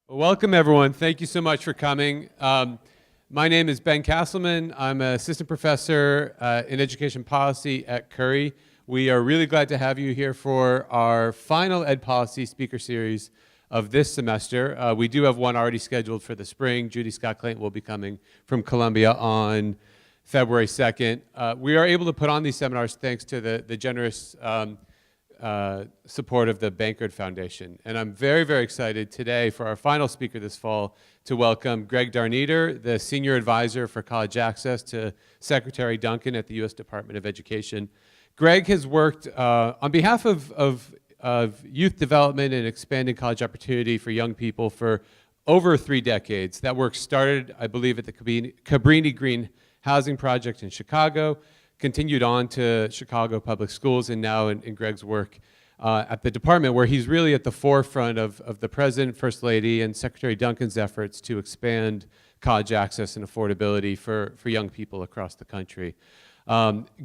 Welcome, everyone. Thank you so much for coming. My name is Ben Castleman. I'm an assistant professor in education policy at Curry. We are really glad to have you here for our final Ed Policy speaker series of this semester. We do have one already scheduled for the spring. Judy Scott Clayton will be coming from Columbia on February 2nd. We are able to put on these seminars thanks to the generous support of the Bankard Foundation. And I'm very, very excited today for our final speaker this fall to welcome Greg Darnieder, the Senior Advisor for College Access to Secretary Duncan at the U.S. Department of Education. Greg has worked on behalf of youth development and expanding college opportunity for young people for over 3 decades. That work started, I believe, at the Cabrini-Green Housing Project in Chicago, continued on to Chicago Public Schools, and now in Greg's work at the department, where he's really at the forefront of the President, First Lady, and Secretary Duncan's efforts to expand college access and affordability for young people across the country.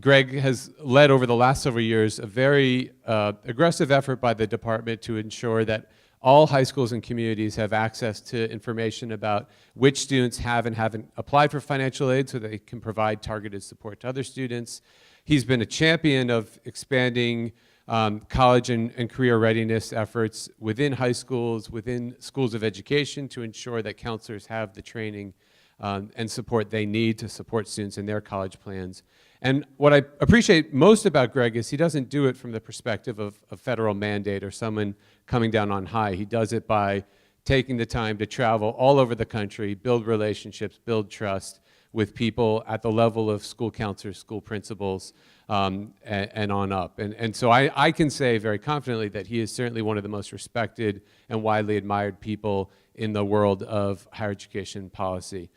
Greg has led over the last several years a very aggressive effort by the department to ensure that all high schools and communities have access to information about which students have and haven't applied for financial aid so they can provide targeted support to other students. He's been a champion of expanding college and career readiness efforts within high schools, within schools of education, to ensure that counselors have the training and support they need to support students in their college plans. And what I appreciate most about Greg is he doesn't do it from the perspective of a federal mandate or someone coming down on high. He does it by taking the time to travel all over the country, build relationships, build trust with people at the level of school counselors, school principals, and on up. And so I can say very confidently that he is certainly one of the most respected and widely admired people in the world of higher education policy.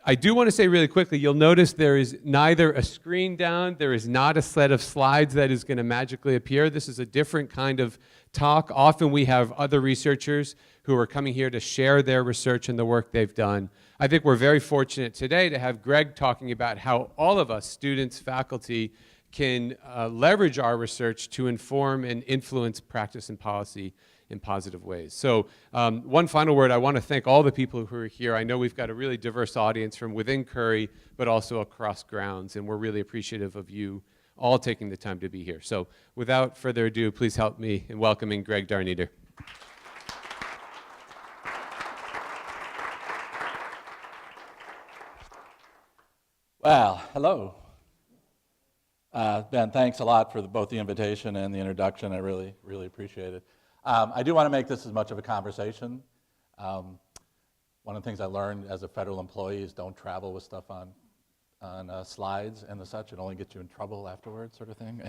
I do want to say really quickly, you'll notice there is neither a screen down, there is not a set of slides that is going to magically appear. This is a different kind of talk. Often we have other researchers who are coming here to share their research and the work they've done. I think we're very fortunate today to have Greg talking about how all of us, students, faculty, can leverage our research to inform and influence practice and policy in positive ways. So one final word, I want to thank all the people who are here. I know we've got a really diverse audience from within Curry, but also across grounds, and we're really appreciative of you all taking the time to be here. So without further ado, please help me in welcoming Greg Darnieder. Well, hello. Ben, thanks a lot for both the invitation and the introduction. I really, really appreciate it. I do want to make this as much of a conversation. One of the things I learned as a federal employee is don't travel with stuff on slides and the such. It only gets you in trouble afterwards, sort of thing.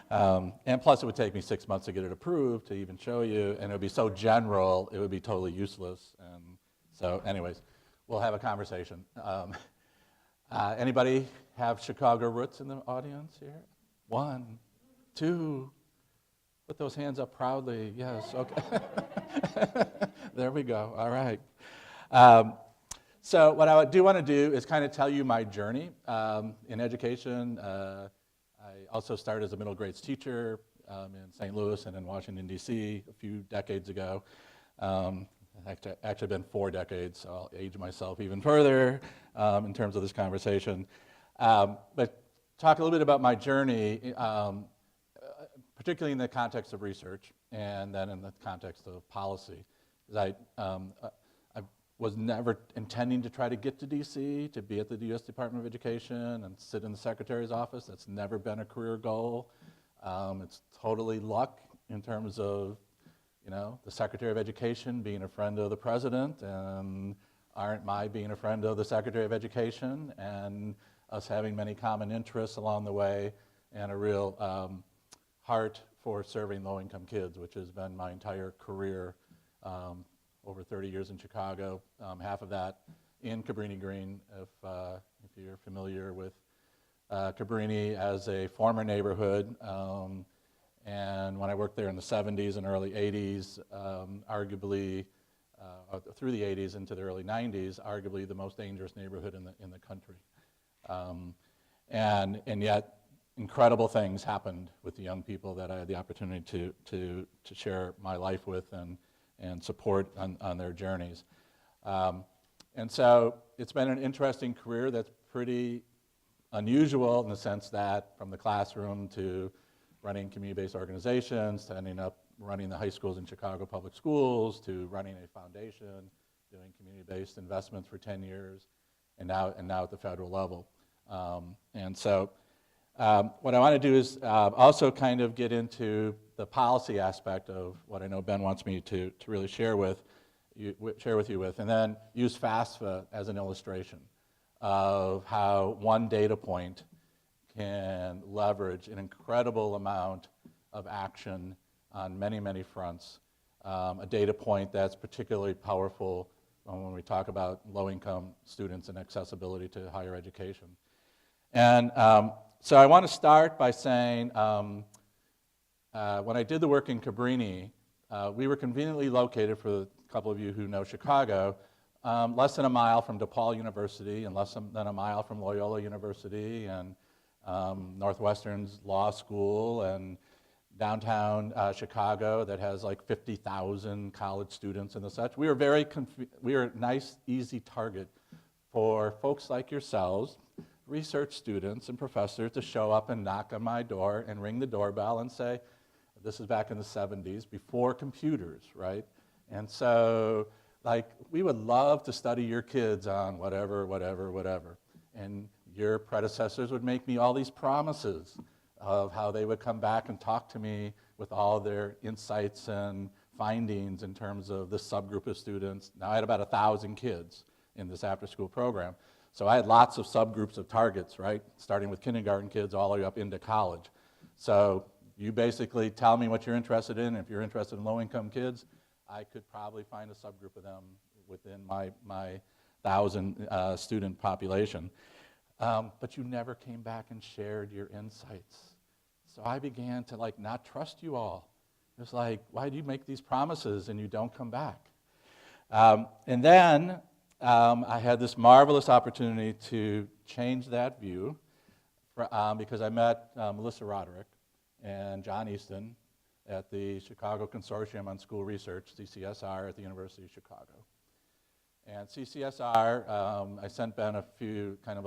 And plus, it would take me 6 months to get it approved to even show you, and it would be so general, it would be totally useless. And so, anyways, we'll have a conversation. Anybody have Chicago roots in the audience here? 1, 2. Put those hands up proudly. Yes, okay. There we go. All right. So what I do want to do is kind of tell you my journey in education. I also started as a middle grades teacher in St. Louis and in Washington, D.C. a few decades ago. Actually been 4 decades, so I'll age myself even further in terms of this conversation. But talk a little bit about my journey, particularly in the context of research and then in the context of policy. I was never intending to try to get to D.C., to be at the U.S. Department of Education and sit in the Secretary's office. That's never been a career goal. It's totally luck in terms of the Secretary of Education being a friend of the President, and aren't my being a friend of the Secretary of Education, and us having many common interests along the way, and a real heart for serving low-income kids, which has been my entire career, over 30 years in Chicago, half of that in Cabrini-Green, if you're familiar with Cabrini as a former neighborhood. And when I worked there in the 70s and early 80s, arguably, through the 80s into the early 90s, arguably the most dangerous neighborhood in the country. And yet, incredible things happened with the young people that I had the opportunity to share my life with and and support on their journeys. And so it's been an interesting career that's pretty unusual in the sense that from the classroom to running community-based organizations, to ending up running the high schools in Chicago public schools, to running a foundation, doing community-based investments for 10 years, and now at the federal level. And so what I want to do is also kind of get into the policy aspect of what I know Ben wants me to really share with you with, and then use FAFSA as an illustration of how one data point can leverage an incredible amount of action on many, many fronts. A data point that's particularly powerful when we talk about low-income students and accessibility to higher education. And so I want to start by saying, when I did the work in Cabrini, we were conveniently located, for a couple of you who know Chicago, less than a mile from DePaul University and less than a mile from Loyola University and Northwestern's law school, and downtown Chicago that has like 50,000 college students and the such. We were we were a nice, easy target for folks like yourselves, research students and professors, to show up and knock on my door and ring the doorbell and say, this is back in the 70s, before computers, right? And so, like, we would love to study your kids on whatever, whatever, whatever. And your predecessors would make me all these promises of how they would come back and talk to me with all their insights and findings in terms of this subgroup of students. Now I had about 1,000 kids in this after-school program. So I had lots of subgroups of targets, right? Starting with kindergarten kids all the way up into college. So you basically tell me what you're interested in. If you're interested in low-income kids, I could probably find a subgroup of them within my 1,000 student population. But you never came back and shared your insights. So I began to not trust you all. It was like, why do you make these promises and you don't come back? And then I had this marvelous opportunity to change that view because I met Melissa Roderick and John Easton at the Chicago Consortium on School Research, CCSR, at the University of Chicago. And CCSR, I sent Ben a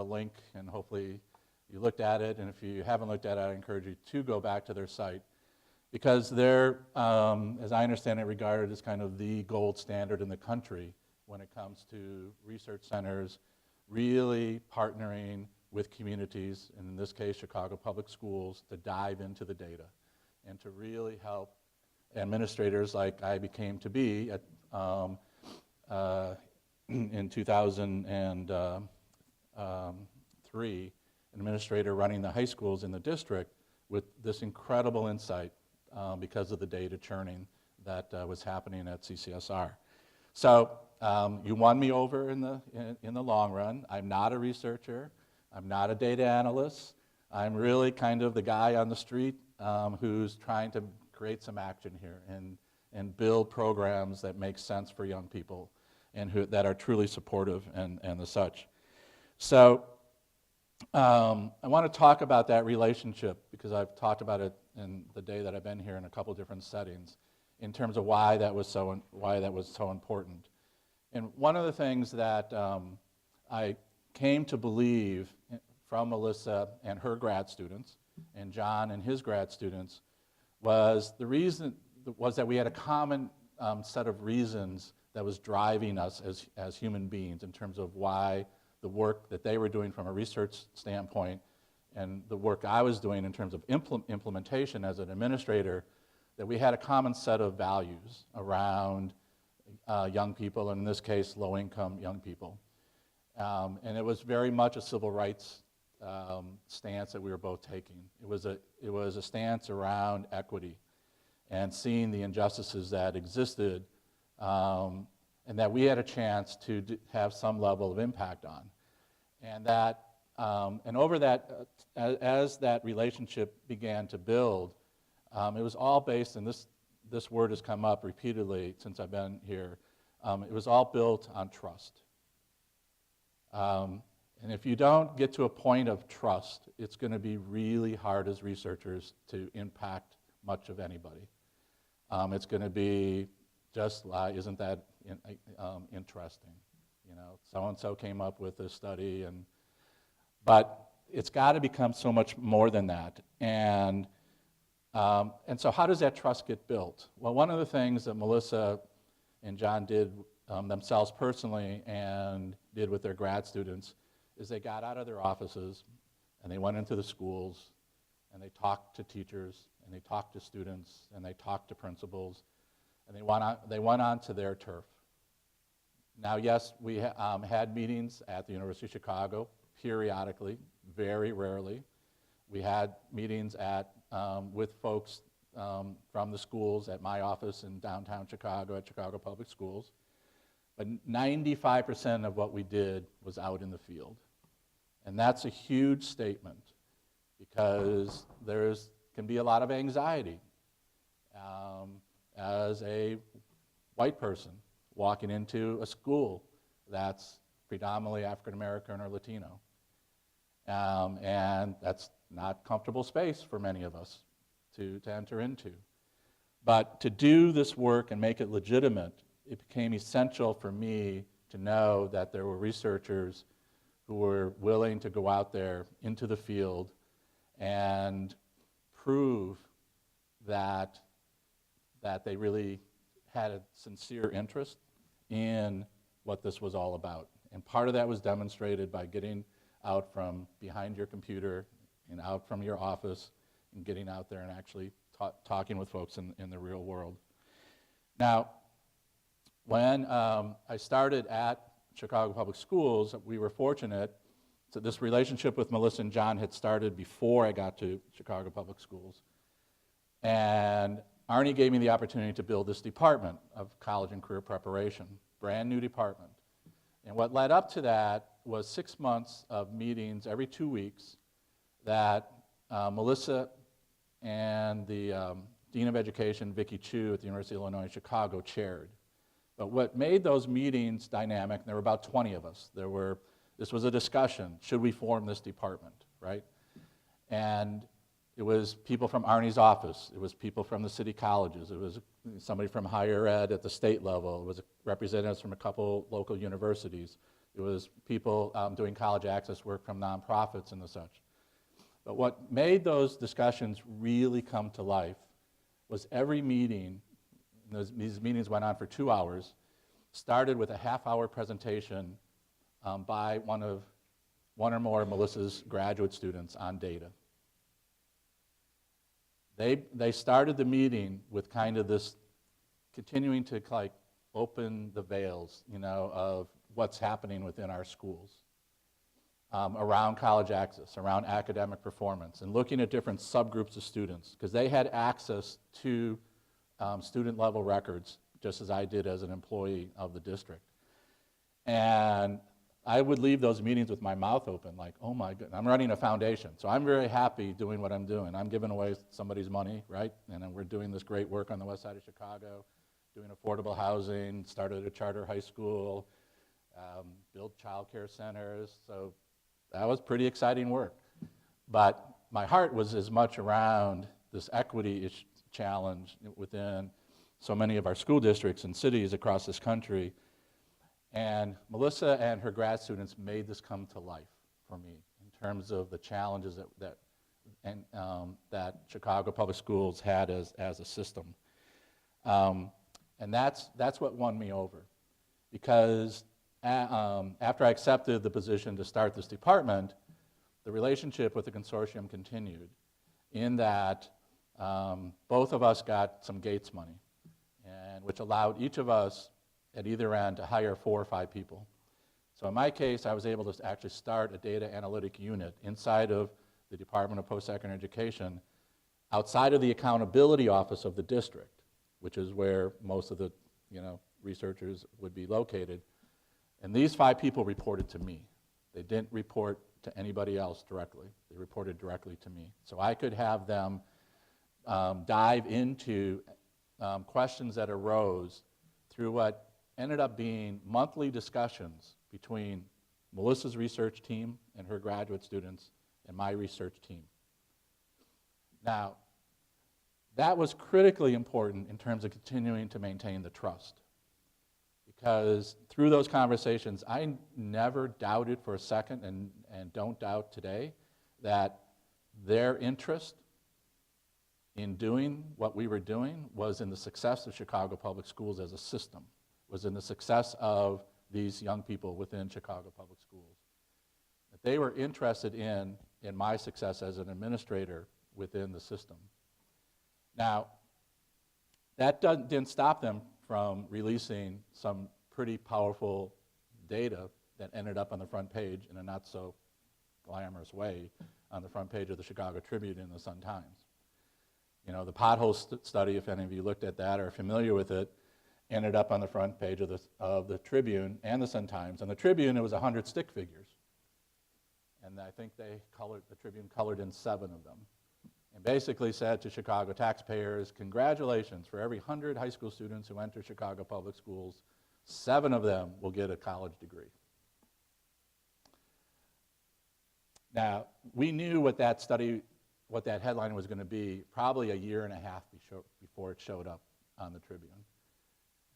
link, and hopefully you looked at it, and if you haven't looked at it, I encourage you to go back to their site, because they're, as I understand it, regarded as kind of the gold standard in the country when it comes to research centers really partnering with communities, and in this case, Chicago Public Schools, to dive into the data and to really help administrators like I became to be at, in 2003, an administrator running the high schools in the district with this incredible insight because of the data churning that was happening at CCSR. So you won me over in the long run. I'm not a researcher. I'm not a data analyst. I'm really kind of the guy on the street who's trying to create some action here and build programs that make sense for young people and that are truly supportive and the such. So I want to talk about that relationship because I've talked about it in the day that I've been here in a couple different settings in terms of why that was so important. And one of the things that I came to believe from Melissa and her grad students and John and his grad students was that we had a common set of reasons that was driving us as human beings in terms of why the work that they were doing from a research standpoint and the work I was doing in terms of implementation as an administrator, that we had a common set of values around young people, and in this case, low-income young people. And it was very much a civil rights stance that we were both taking. It was a stance around equity and seeing the injustices that existed and that we had a chance to have some level of impact on. And that, and over that, as that relationship began to build, it was all based, and this word has come up repeatedly since I've been here, it was all built on trust. And if you don't get to a point of trust, it's going to be really hard as researchers to impact much of anybody. It's going to be just isn't that interesting? You know, so-and-so came up with this study, but it's got to become so much more than that. And so how does that trust get built? Well, one of the things that Melissa and John did themselves personally and did with their grad students is they got out of their offices and they went into the schools and they talked to teachers and they talked to students and they talked to principals and they went on to their turf. Now, yes, we had meetings at the University of Chicago periodically, very rarely. We had meetings with folks from the schools at my office in downtown Chicago at Chicago Public Schools. But 95% of what we did was out in the field. And that's a huge statement because can be a lot of anxiety as a white person walking into a school that's predominantly African American or Latino. And that's not comfortable space for many of us to enter into. But to do this work and make it legitimate, it became essential for me to know that there were researchers who were willing to go out there into the field and prove that they really had a sincere interest in what this was all about. And part of that was demonstrated by getting out from behind your computer and out from your office and getting out there and actually talking with folks in the real world. Now, when I started at Chicago Public Schools, we were fortunate. So this relationship with Melissa and John had started before I got to Chicago Public Schools. And Arne gave me the opportunity to build this department of college and career preparation, brand new department. And what led up to that was 6 months of meetings every 2 weeks that Melissa and the Dean of Education, Vicki Chu at the University of Illinois Chicago, chaired. But what made those meetings dynamic, and there were about 20 of us, this was a discussion, should we form this department, right? And it was people from Arne's office, it was people from the city colleges, it was somebody from higher ed at the state level, it was representatives from a couple local universities, it was people doing college access work from nonprofits and the such. But what made those discussions really come to life was every meeting, these meetings went on for 2 hours, started with a half-hour presentation by one or more of Melissa's graduate students on data. They started the meeting with kind of this, continuing to like open the veils, you know, of what's happening within our schools around college access, around academic performance, and looking at different subgroups of students, because they had access to student-level records, just as I did as an employee of the district. And I would leave those meetings with my mouth open, like, oh my goodness, I'm running a foundation, so I'm very happy doing what I'm doing. I'm giving away somebody's money, right? And then we're doing this great work on the west side of Chicago, doing affordable housing, started a charter high school, built child care centers, so that was pretty exciting work. But my heart was as much around this equity challenge within so many of our school districts and cities across this country. And Melissa and her grad students made this come to life for me in terms of the challenges that Chicago Public Schools had as a system. And that's what won me over, because after I accepted the position to start this department, the relationship with the consortium continued in that both of us got some Gates money, and which allowed each of us at either end to hire 4 or 5 people. So in my case, I was able to actually start a data analytic unit inside of the Department of Post-Secondary Education, outside of the accountability office of the district, which is where most of the researchers would be located. And these 5 people reported to me. They didn't report to anybody else directly. They reported directly to me. So I could have them dive into questions that arose through what ended up being monthly discussions between Melissa's research team and her graduate students and my research team. Now, that was critically important in terms of continuing to maintain the trust. Because through those conversations, I never doubted for a second, and don't doubt today, that their interest in doing what we were doing was in the success of Chicago Public Schools as a system, was in the success of these young people within Chicago Public Schools. That they were interested in my success as an administrator within the system. Now, that didn't stop them from releasing some pretty powerful data that ended up on the front page in a not so glamorous way on the front page of the Chicago Tribune and the Sun-Times. You know, the pothole study, if any of you looked at that or are familiar with it, ended up on the front page of the Tribune and the Sun-Times. On the Tribune, it was 100 stick figures. And I think the Tribune colored in 7 of them. And basically said to Chicago taxpayers, congratulations, for every 100 high school students who enter Chicago Public Schools, 7 of them will get a college degree. Now, we knew what that study, what that headline was going to be probably a year and a half before it showed up on the Tribune.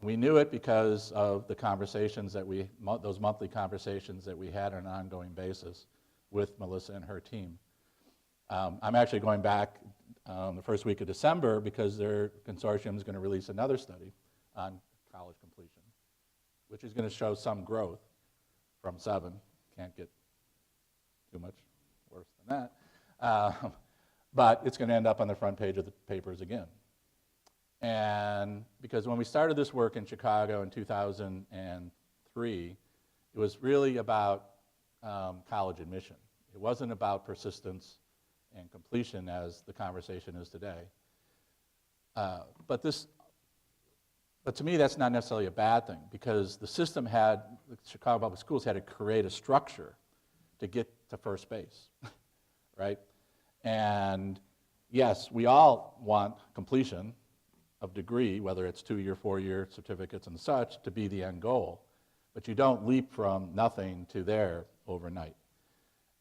We knew it because of the conversations that those monthly conversations that we had on an ongoing basis with Melissa and her team. I'm actually going back the first week of December because their consortium is going to release another study on college completion, which is going to show some growth from 7. Can't get too much worse than that. But it's going to end up on the front page of the papers again. And because when we started this work in Chicago in 2003, it was really about college admission. It wasn't about persistence and completion as the conversation is today. But to me, that's not necessarily a bad thing because the Chicago Public Schools had to create a structure to get to first base, right? And yes, we all want completion of degree, whether it's 2-year, 4-year certificates and such, to be the end goal. But you don't leap from nothing to there overnight.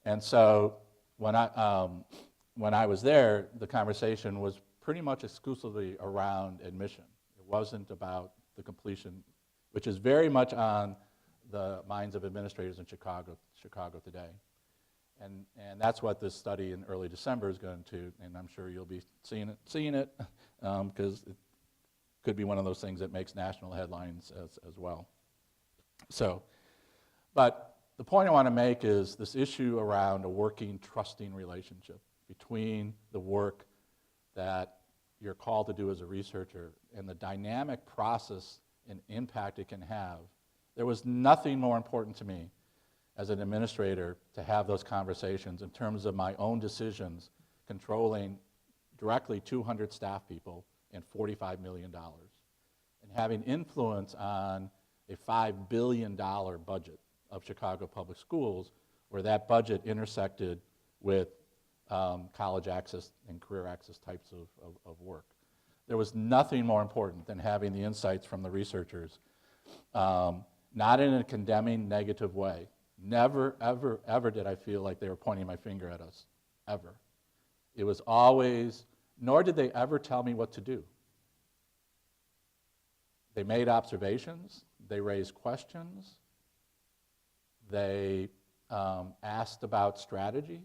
And so when I was there, the conversation was pretty much exclusively around admission. It wasn't about the completion, which is very much on the minds of administrators in Chicago today. And that's what this study in early December is going to, and I'm sure you'll be seeing it because it could be one of those things that makes national headlines as well. So, but the point I want to make is this issue around a working, trusting relationship between the work that you're called to do as a researcher and the dynamic process and impact it can have. There was nothing more important to me as an administrator to have those conversations in terms of my own decisions controlling directly 200 staff people and $45 million and having influence on a $5 billion budget of Chicago Public Schools where that budget intersected with college access and career access types of work. There was nothing more important than having the insights from the researchers, not in a condemning, negative way. Never, ever, ever did I feel like they were pointing my finger at us, ever. It was always, nor did they ever tell me what to do. They made observations, they raised questions, they asked about strategy,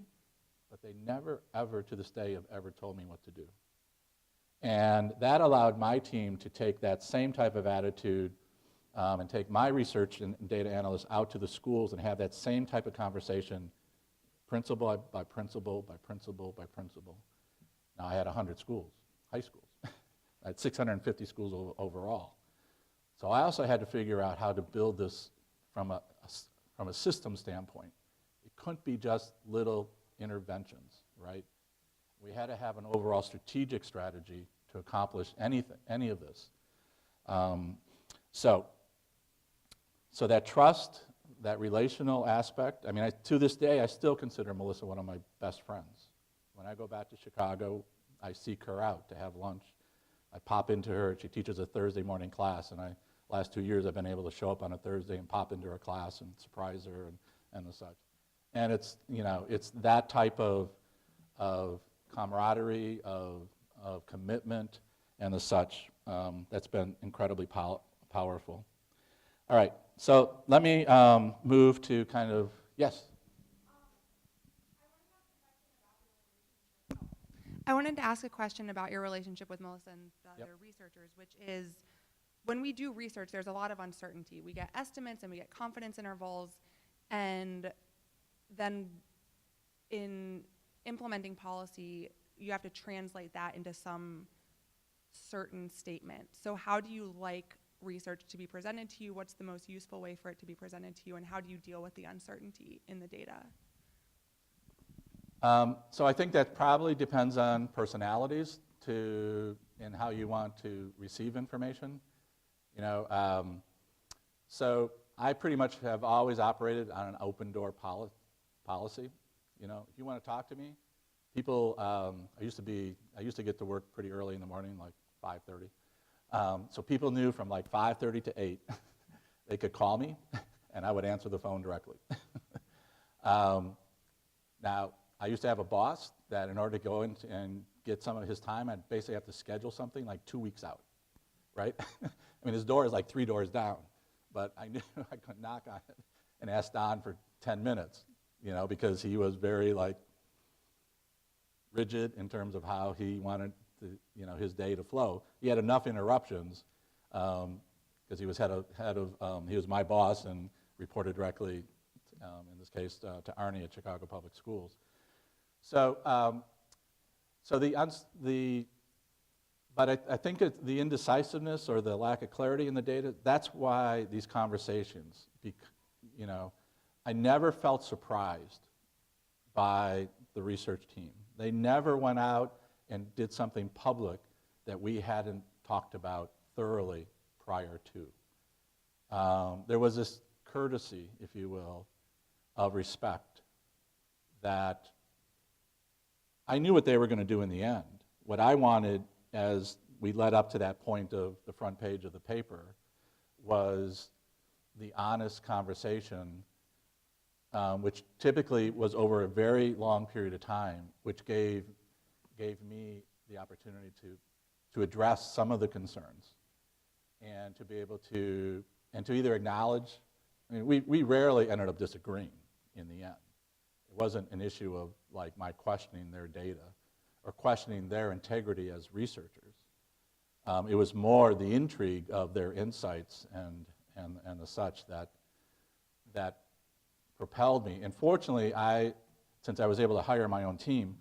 but they never, ever, to this day, have ever told me what to do. And that allowed my team to take that same type of attitude and take my research and data analysts out to the schools and have that same type of conversation, principal by principal by principal by principal. Now I had 100 schools, high schools. I had 650 schools overall. So I also had to figure out how to build this from a system standpoint. It couldn't be just little interventions, right? We had to have an overall strategic strategy to accomplish any of this. So that trust, that relational aspect, I mean, to this day, I still consider Melissa one of my best friends. When I go back to Chicago, I seek her out to have lunch. I pop into her, she teaches a Thursday morning class, and last 2 years I've been able to show up on a Thursday and pop into her class and surprise her and the such. And it's, you know, it's that type of camaraderie, of of commitment and the such. That's been incredibly powerful. All right, so let me move to kind of, yes? I wanted to ask a question about your relationship with Melissa and the other researchers, which is, when we do research, there's a lot of uncertainty. We get estimates and we get confidence intervals, and then in implementing policy, you have to translate that into some certain statement. So how do you like research to be presented to you? What's the most useful way for it to be presented to you, and how do you deal with the uncertainty in the data? So I think that probably depends on personalities and how you want to receive information. You know, so I pretty much have always operated on an open door policy. You know, if you want to talk to me, people. I used to get to work pretty early in the morning, like 5:30. So people knew from like 5:30 to 8, they could call me, and I would answer the phone directly. Now, I used to have a boss that in order to go in and get some of his time, I'd basically have to schedule something like 2 weeks out, right? I mean, his door is like 3 doors down, but I knew I could knock on it and ask Don for 10 minutes, you know, because he was very like rigid in terms of how he wanted to, you know, his day to flow. He had enough interruptions because he was he was my boss and reported directly, in this case, to Arne at Chicago Public Schools. So, but I think the indecisiveness or the lack of clarity in the data, that's why these conversations, you know, I never felt surprised by the research team. They never went out and did something public that we hadn't talked about thoroughly prior to. There was this courtesy, if you will, of respect that I knew what they were going to do in the end. What I wanted, as we led up to that point of the front page of the paper, was the honest conversation, which typically was over a very long period of time, which gave me the opportunity to address some of the concerns and to be able to either acknowledge. I mean, we rarely ended up disagreeing in the end. It wasn't an issue of like my questioning their data or questioning their integrity as researchers. It was more the intrigue of their insights and the such that propelled me. And fortunately, since I was able to hire my own team,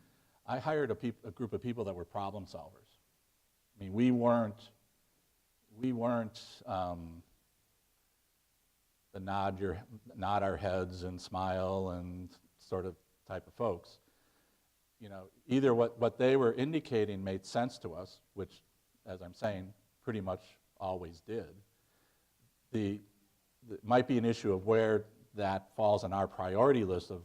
I hired a group of people that were problem solvers. I mean, we weren't the nod our heads and smile and sort of type of folks. You know, either what they were indicating made sense to us, which, as I'm saying, pretty much always did. It might be an issue of where that falls on our priority list of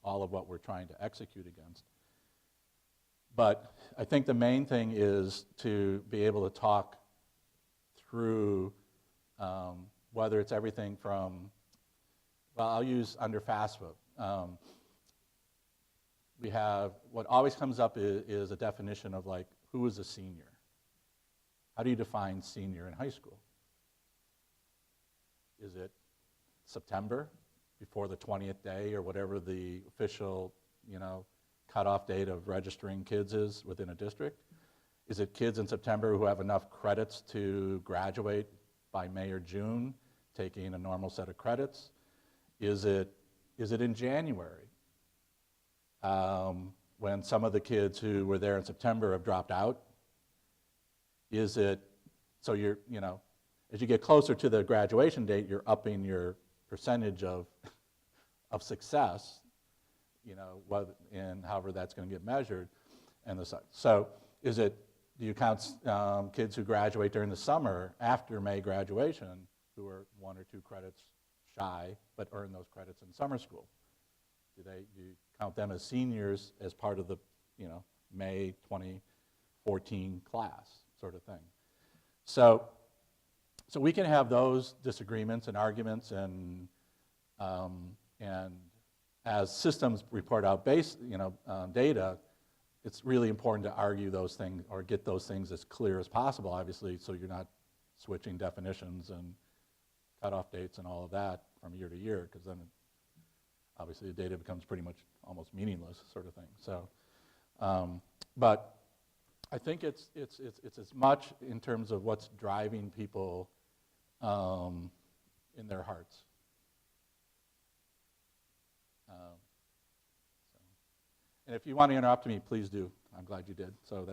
all of what we're trying to execute against. But I think the main thing is to be able to talk through whether it's everything from, well, I'll use under FAFSA. We have, what always comes up is a definition of like, who is a senior? How do you define senior in high school? Is it September, before the 20th day, or whatever the official, you know, cutoff date of registering kids is within a district? Is it kids in September who have enough credits to graduate by May or June, taking a normal set of credits? Is it in January, when some of the kids who were there in September have dropped out? Is it, so you're, you know, as you get closer to the graduation date, you're upping your percentage of success, you know, and however that's going to get measured, and the such. So is it, do you count kids who graduate during the summer after May graduation who are 1 or 2 credits shy but earn those credits in summer school? Do you count them as seniors as part of the, you know, May 2014 class sort of thing? So we can have those disagreements and arguments, and as systems report out data, it's really important to argue those things or get those things as clear as possible, obviously, so you're not switching definitions and cutoff dates and all of that from year to year, because then obviously the data becomes pretty much almost meaningless sort of thing. So, but I think it's as much in terms of what's driving people in their hearts. And if you want to interrupt me, please do. I'm glad you did. So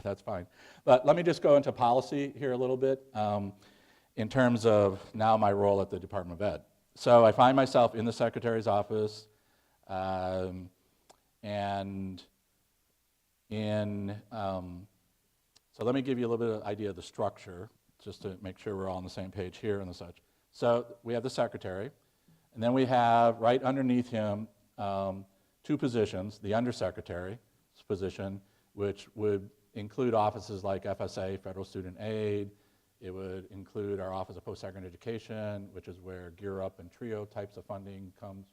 that's fine. But let me just go into policy here a little bit in terms of now my role at the Department of Ed. So I find myself in the Secretary's office, and so let me give you a little bit of idea of the structure, just to make sure we're all on the same page here and such. So we have the Secretary, and then we have right underneath him two positions, the Undersecretary's position, which would include offices like FSA, Federal Student Aid. It would include our Office of Post-Secondary Education, which is where Gear Up and TRIO types of funding comes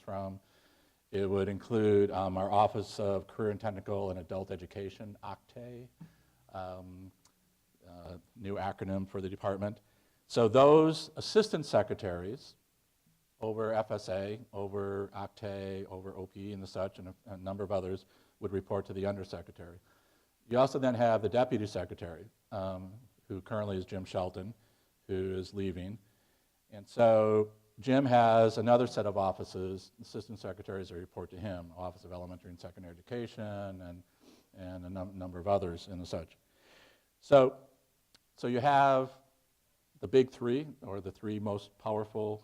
from. It would include our Office of Career and Technical and Adult Education, OCTAE, new acronym for the department. So those assistant secretaries over FSA, over OCTAE, over OPE and the such, and a number of others would report to the Undersecretary. You also then have the Deputy Secretary, who currently is Jim Shelton, who is leaving. And so Jim has another set of offices, assistant secretaries that report to him, Office of Elementary and Secondary Education, and a number of others and the such. So you have the big three, or the three most powerful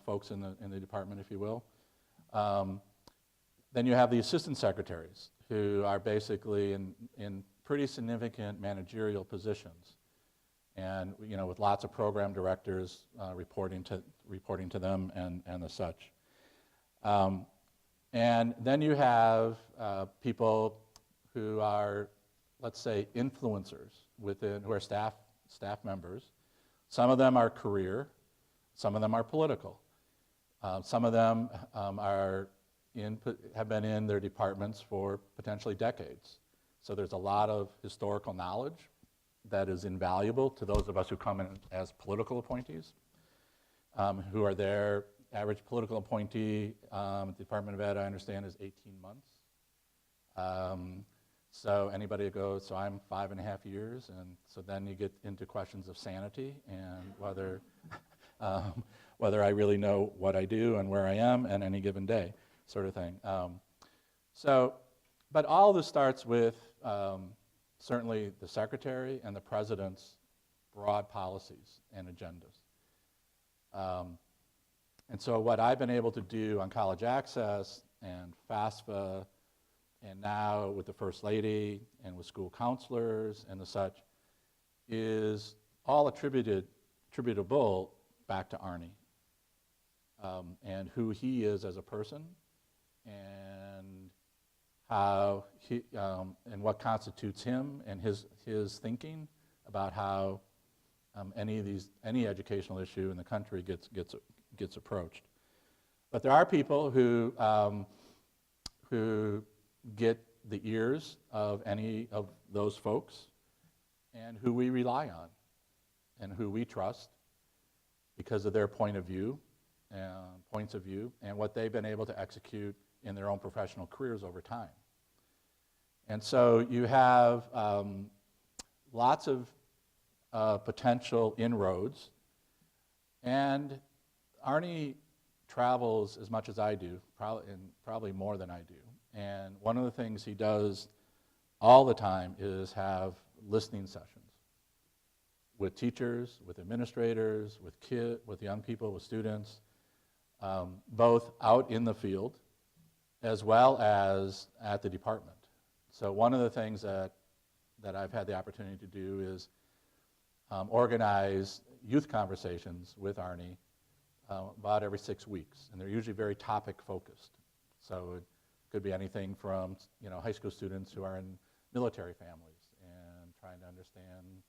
folks in the department, if you will. Then you have the assistant secretaries, who are basically in pretty significant managerial positions, and with lots of program directors reporting to them and the such. And then you have people who are, let's say, influencers who are staff members. Some of them are career, some of them are political. Some of them have been in their departments for potentially decades. So there's a lot of historical knowledge that is invaluable to those of us who come in as political appointees, who are there. Average political appointee at the Department of Ed, I understand, is 18 months. So anybody that goes, so I'm 5.5 years, and so then you get into questions of sanity and whether I really know what I do and where I am on any given day, sort of thing. But all this starts with certainly the Secretary and the President's broad policies and agendas. And so what I've been able to do on college access and FAFSA, and now with the First Lady and with school counselors and the such, is all attributable back to Arne, and who he is as a person, and how he and what constitutes him and his thinking about how any educational issue in the country gets approached. But there are people who get the ears of any of those folks, and who we rely on and who we trust because of their points of view and what they've been able to execute in their own professional careers over time. And so you have lots of potential inroads, and Arne travels as much as I do, probably more than I do. And one of the things he does all the time is have listening sessions with teachers, with administrators, with young people, with students, both out in the field as well as at the department. So one of the things that I've had the opportunity to do is organize youth conversations with Arne about every 6 weeks, and they're usually very topic focused. So it could be anything from high school students who are in military families and trying to understand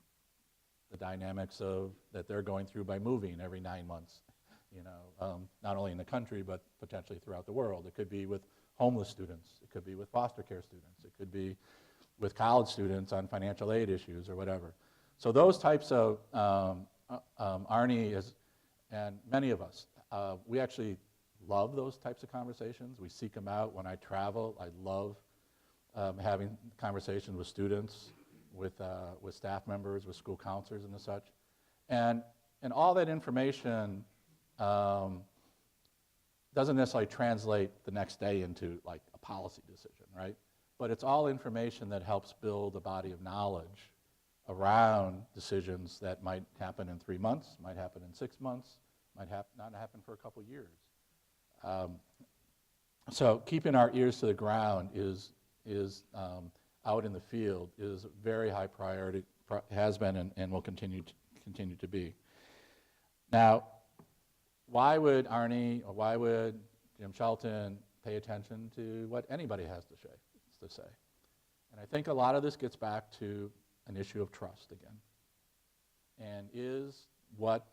the dynamics that they're going through by moving every 9 months, not only in the country but potentially throughout the world. It could be with homeless students. It could be with foster care students. It could be with college students on financial aid issues or whatever. So those types of, Arne is, and many of us, we actually love those types of conversations. We seek them out. When I travel, I love having conversations with students, with staff members, with school counselors and the such. And all that information doesn't necessarily translate the next day into like a policy decision, right? But it's all information that helps build a body of knowledge around decisions that might happen in 3 months, might happen in 6 months, might not happen for a couple years. So keeping our ears to the ground is out in the field is very high priority, has been and will continue to be. Now, why would Arne or why would Jim Shelton pay attention to what anybody has to say? And I think a lot of this gets back to an issue of trust again. And is what,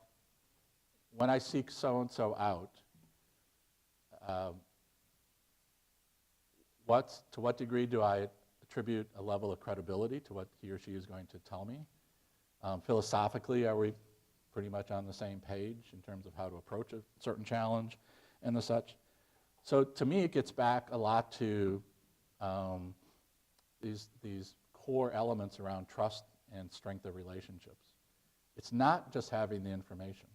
when I seek so-and-so out, to what degree do I attribute a level of credibility to what he or she is going to tell me? Philosophically, are we pretty much on the same page in terms of how to approach a certain challenge and the such? So to me, it gets back a lot to these core elements around trust and strength of relationships. It's not just having the information.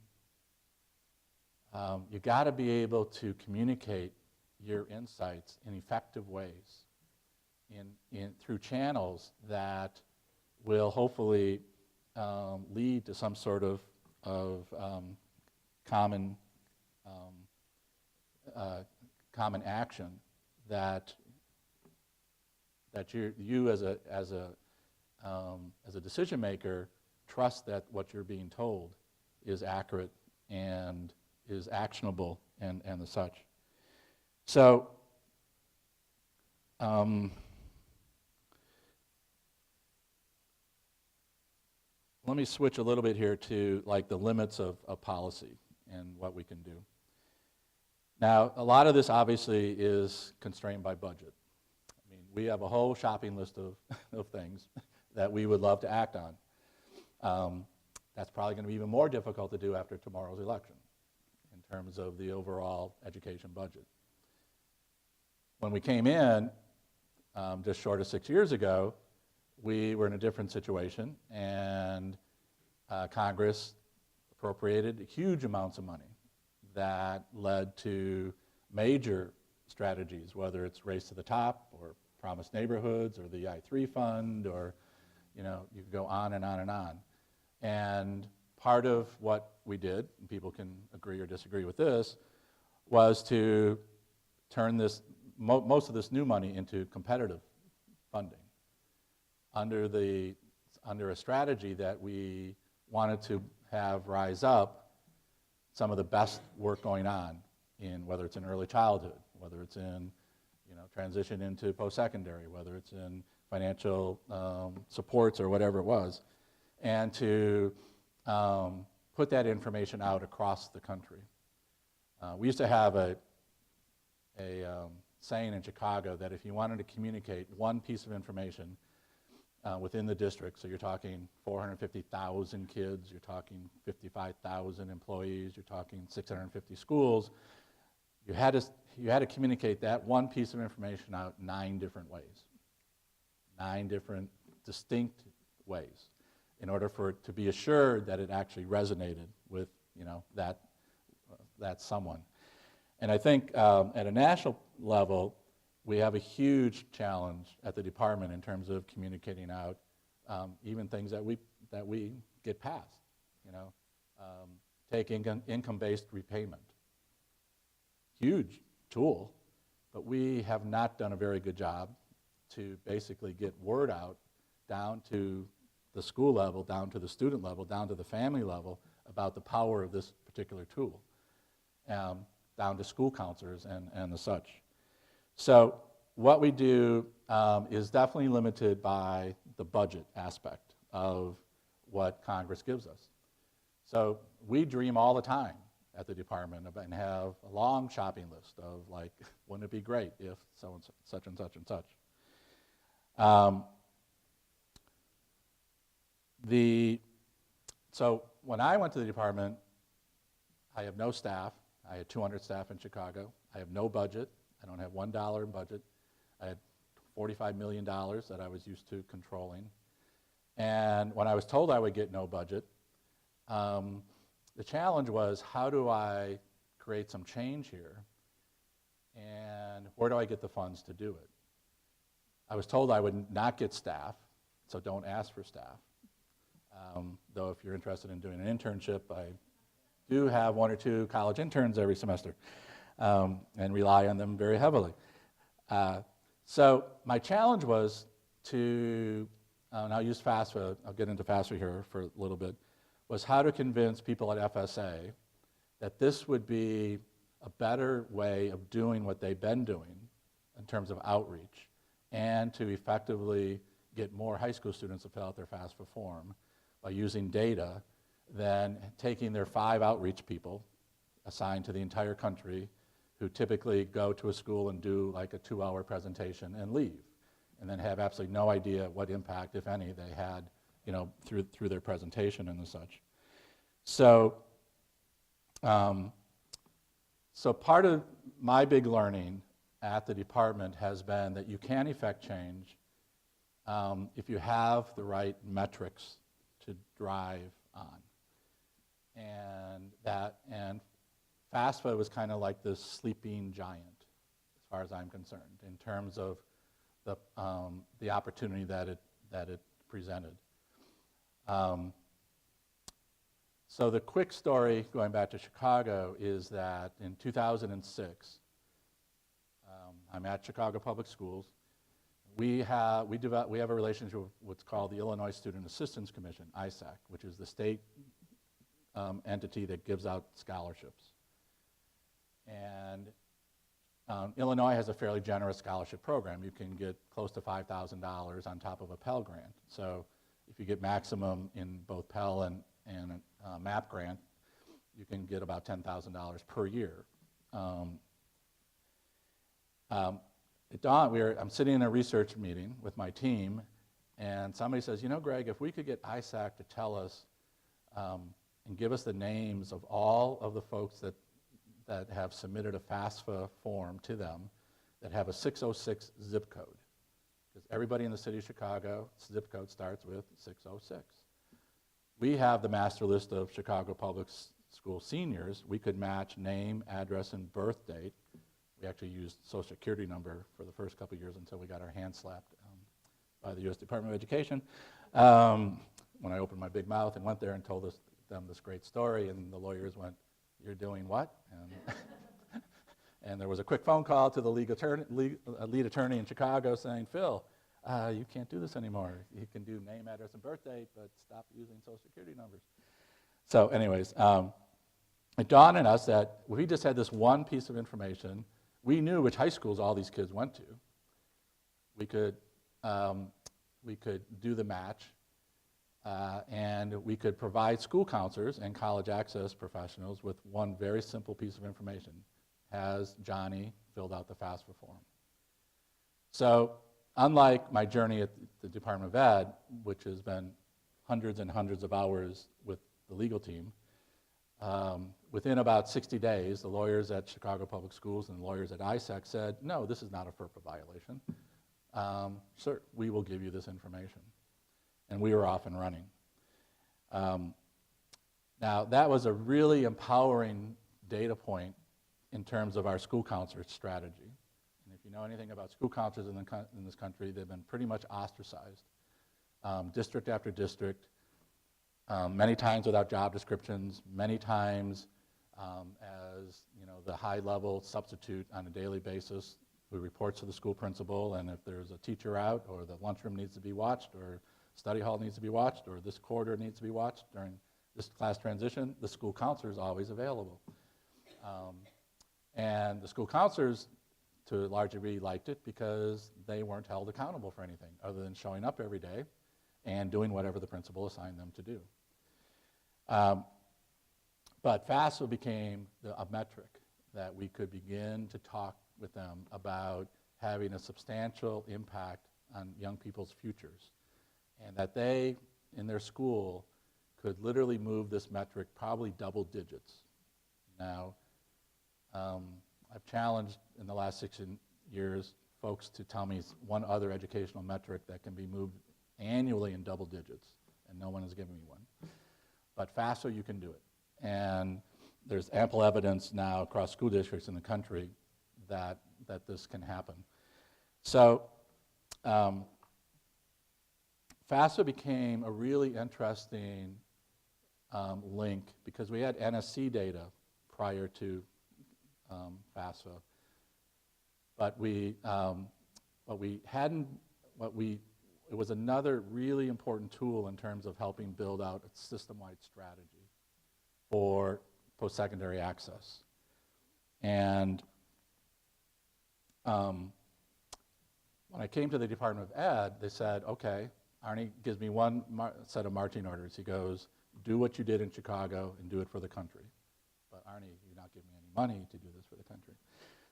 You got to be able to communicate your insights in effective ways, through channels that will hopefully lead to some sort of common action that you as a decision maker trust that what you're being told is accurate and is actionable and the such. So let me switch a little bit here to like the limits of policy and what we can do. Now, a lot of this obviously is constrained by budget. I mean, we have a whole shopping list of things that we would love to act on. That's probably going to be even more difficult to do after tomorrow's election in terms of the overall education budget. When we came in, just short of 6 years ago, we were in a different situation, and Congress appropriated huge amounts of money that led to major strategies, whether it's Race to the Top or Promised Neighborhoods or the I-3 fund, or you could go on and on and on. And part of what we did, and people can agree or disagree with this, was to turn this most of this new money into competitive funding under a strategy that we wanted to have rise up some of the best work going on in, whether it's in early childhood, whether it's in transition into post-secondary, whether it's in financial supports or whatever it was, and to put that information out across the country. We used to have a saying in Chicago that if you wanted to communicate one piece of information within the district, so you're talking 450,000 kids, you're talking 55,000 employees, you're talking 650 schools, you had to communicate that one piece of information out 9 different ways, 9 different distinct ways, in order for it to be assured that it actually resonated with that someone. And I think at a national level, we have a huge challenge at the department in terms of communicating out even things that we get passed. Take income-based repayment. Huge tool, but we have not done a very good job to basically get word out down to the school level, down to the student level, down to the family level about the power of this particular tool, down to school counselors and the such. So what we do is definitely limited by the budget aspect of what Congress gives us. So we dream all the time at the department and have a long shopping list of like, wouldn't it be great if so and such and such and such. So when I went to the department, I have no staff. I had 200 staff in Chicago. I have no budget. I don't have $1 in budget. I had $45 million that I was used to controlling. And when I was told I would get no budget, the challenge was, how do I create some change here? And where do I get the funds to do it? I was told I would not get staff, so don't ask for staff. Though if you're interested in doing an internship, I do have 1 or 2 college interns every semester and rely on them very heavily. So my challenge was to, and I'll use FAFSA, I'll get into FAFSA here for a little bit, was how to convince people at FSA that this would be a better way of doing what they've been doing in terms of outreach, and to effectively get more high school students to fill out their FAFSA form by using data than taking their 5 outreach people assigned to the entire country who typically go to a school and do like a 2-hour presentation and leave, and then have absolutely no idea what impact, if any, they had, you know, through their presentation and such. So, so part of my big learning at the department has been that you can effect change if you have the right metrics to drive on. And FAFSA was kind of like this sleeping giant, as far as I'm concerned, in terms of the opportunity that it presented. So the quick story, going back to Chicago, is that in 2006, I'm at Chicago Public Schools. We have a relationship with what's called the Illinois Student Assistance Commission, ISAC, which is the state entity that gives out scholarships. And Illinois has a fairly generous scholarship program. You can get close to $5,000 on top of a Pell Grant. So if you get maximum in both Pell and MAP grant, you can get about $10,000 per year. At dawn, I'm sitting in a research meeting with my team, and somebody says, you know, Greg, if we could get ISAC to tell us and give us the names of all of the folks that have submitted a FAFSA form to them that have a 606 zip code, because everybody in the city of Chicago, zip code starts with 606. We have the master list of Chicago Public School seniors. We could match name, address, and birth date. We actually used social security number for the first couple of years until we got our hand slapped by the U.S. Department of Education. When I opened my big mouth and went there and told them this great story, and the lawyers went, "You're doing what?" And there was a quick phone call to the lead attorney in Chicago saying, "Phil, you can't do this anymore. You can do name, address, and birth date, but stop using social security numbers." So anyways, it dawned on us that if we just had this one piece of information, we knew which high schools all these kids went to. We could do the match, and we could provide school counselors and college access professionals with one very simple piece of information. Has Johnny filled out the FAFSA form? So unlike my journey at the Department of Ed, which has been hundreds and hundreds of hours with the legal team, within about 60 days, the lawyers at Chicago Public Schools and the lawyers at ISAC said, no, this is not a FERPA violation. Sir, we will give you this information. And we were off and running. Now, that was a really empowering data point in terms of our school counselor strategy. And if you know anything about school counselors in this country, they've been pretty much ostracized, district after district, many times without job descriptions, many times as the high-level substitute on a daily basis who reports to the school principal, and if there's a teacher out, or the lunchroom needs to be watched, or study hall needs to be watched, or this corridor needs to be watched during this class transition, the school counselor is always available. And the school counselors, to a large degree, liked it because they weren't held accountable for anything other than showing up every day and doing whatever the principal assigned them to do. But FAFSA became a metric that we could begin to talk with them about having a substantial impact on young people's futures, and that they, in their school, could literally move this metric probably double digits. Now, I've challenged in the last 6 years folks to tell me one other educational metric that can be moved annually in double digits, and no one has given me one. But FAFSA, you can do it. And there's ample evidence now across school districts in the country that this can happen. So FAFSA became a really interesting link because we had NSC data prior to FAFSA, but it was another really important tool in terms of helping build out a system-wide strategy for post-secondary access. And when I came to the Department of Ed, they said, okay, Arne gives me one set of marching orders. He goes, do what you did in Chicago and do it for the country. But Arne, you're not giving me any money to do this for the country,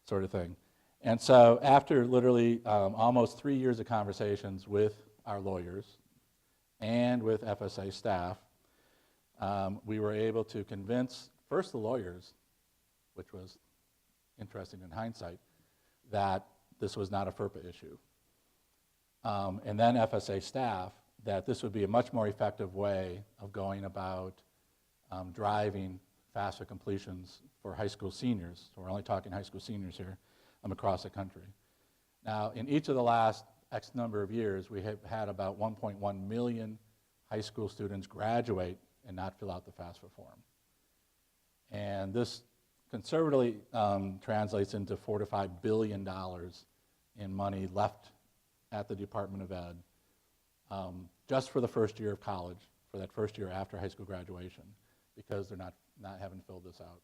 sort of thing. And so after literally almost 3 years of conversations with our lawyers and with FSA staff, we were able to convince first the lawyers, which was interesting in hindsight, that this was not a FERPA issue. And then FSA staff, that this would be a much more effective way of going about driving FAFSA completions for high school seniors. So we're only talking high school seniors here across the country. Now, in each of the last X number of years, we have had about 1.1 million high school students graduate and not fill out the FAFSA form. And this conservatively translates into $4 to $5 billion in money left at the Department of Ed just for the first year of college, for that first year after high school graduation, because they're not having filled this out.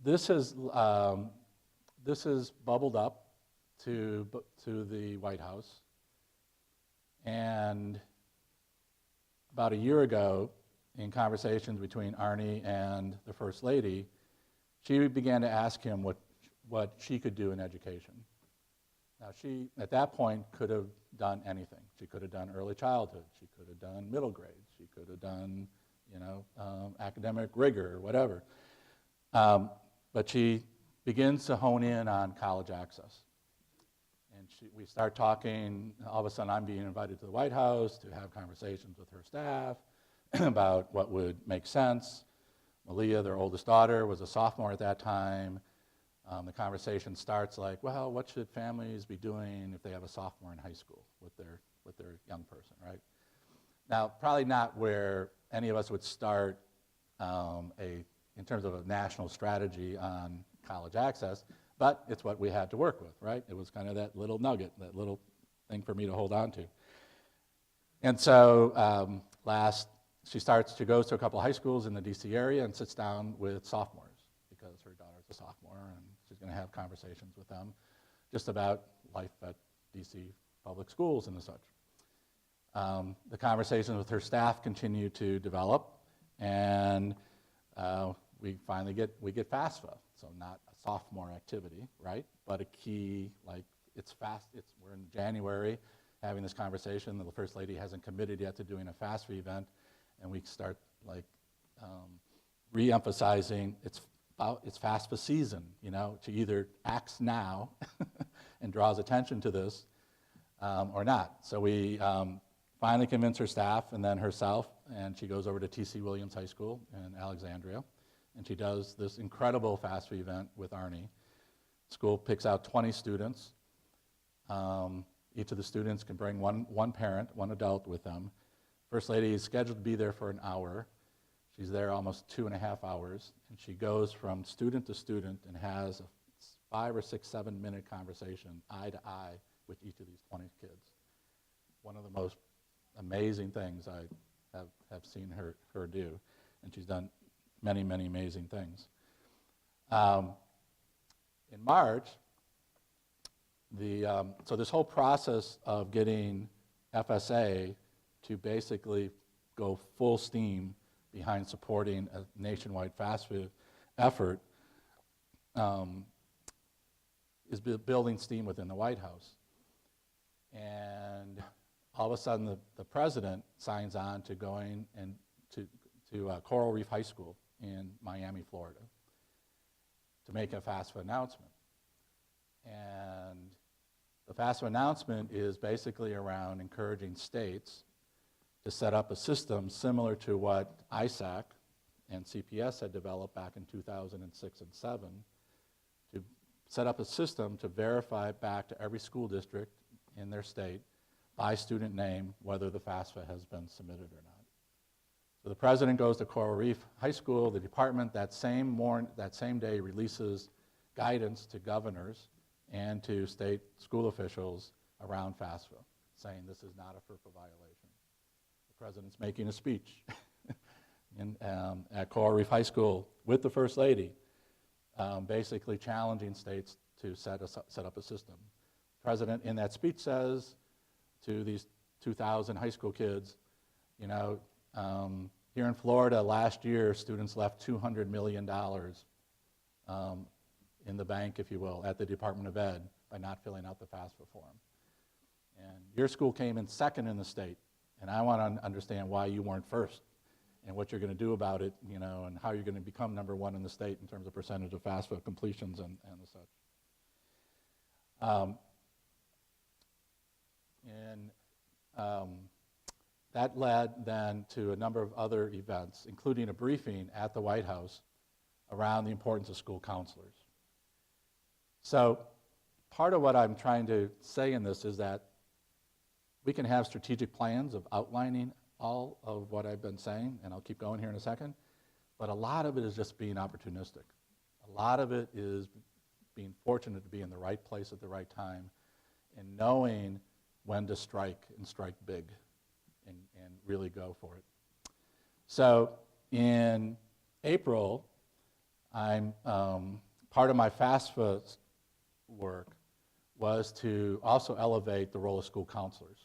This has bubbled up to the White House, and about a year ago, in conversations between Arne and the First Lady, she began to ask him what she could do in education. Now, she, at that point, could have done anything. She could have done early childhood. She could have done middle grade. She could have done, academic rigor or whatever. But she begins to hone in on college access. And we start talking, all of a sudden I'm being invited to the White House to have conversations with her staff about what would make sense. Malia, their oldest daughter, was a sophomore at that time. The conversation starts like, well, what should families be doing if they have a sophomore in high school with their young person, right? Now, probably not where any of us would start in terms of a national strategy on college access, but it's what we had to work with, right? It was kind of that little nugget, that little thing for me to hold on to. And so she goes to a couple of high schools in the DC area and sits down with sophomores because her daughter's a sophomore and she's going to have conversations with them just about life at DC public schools and the such. The conversations with her staff continue to develop, and we finally get FAFSA, so not a sophomore activity, right? But a key, like we're in January having this conversation. The First Lady hasn't committed yet to doing a FAFSA event, and we start re-emphasizing it's FAFSA season, to either acts now and draws attention to this or not. So we finally convince her staff and then herself, and she goes over to T.C. Williams High School in Alexandria, and she does this incredible FAFSA event with Arne. School picks out 20 students. Each of the students can bring one parent, one adult with them. First Lady is scheduled to be there for an hour. She's there almost 2.5 hours, and she goes from student to student and has a 5 or 6, 7-minute conversation, eye to eye, with each of these 20 kids. One of the most amazing things I have seen her do, and she's done many, many amazing things. In March, so this whole process of getting FSA to basically go full steam behind supporting a nationwide FAFSA effort, is building steam within the White House. And all of a sudden, the president signs on to going and to Coral Reef High School in Miami, Florida, to make a FAFSA announcement. And the FAFSA announcement is basically around encouraging states to set up a system similar to what ISAC and CPS had developed back in 2006 and 7, to set up a system to verify back to every school district in their state by student name whether the FAFSA has been submitted or not. So the president goes to Coral Reef High School, the department that same day releases guidance to governors and to state school officials around FAFSA, saying this is not a FERPA violation. The president's making a speech at Coral Reef High School with the First Lady, basically challenging states to set up a system. The president in that speech says to these 2,000 high school kids, you know, here in Florida last year, students left $200 million in the bank, if you will, at the Department of Ed by not filling out the FAFSA form. And your school came in second in the state, and I want to understand why you weren't first and what you're going to do about it, you know, and how you're going to become number one in the state in terms of percentage of FAFSA completions and the such. That led then to a number of other events, including a briefing at the White House around the importance of school counselors. So part of what I'm trying to say in this is that we can have strategic plans of outlining all of what I've been saying, and I'll keep going here in a second, but a lot of it is just being opportunistic. A lot of it is being fortunate to be in the right place at the right time and knowing when to strike and strike big and really go for it. So in April, I'm part of my FAFSA work was to also elevate the role of school counselors.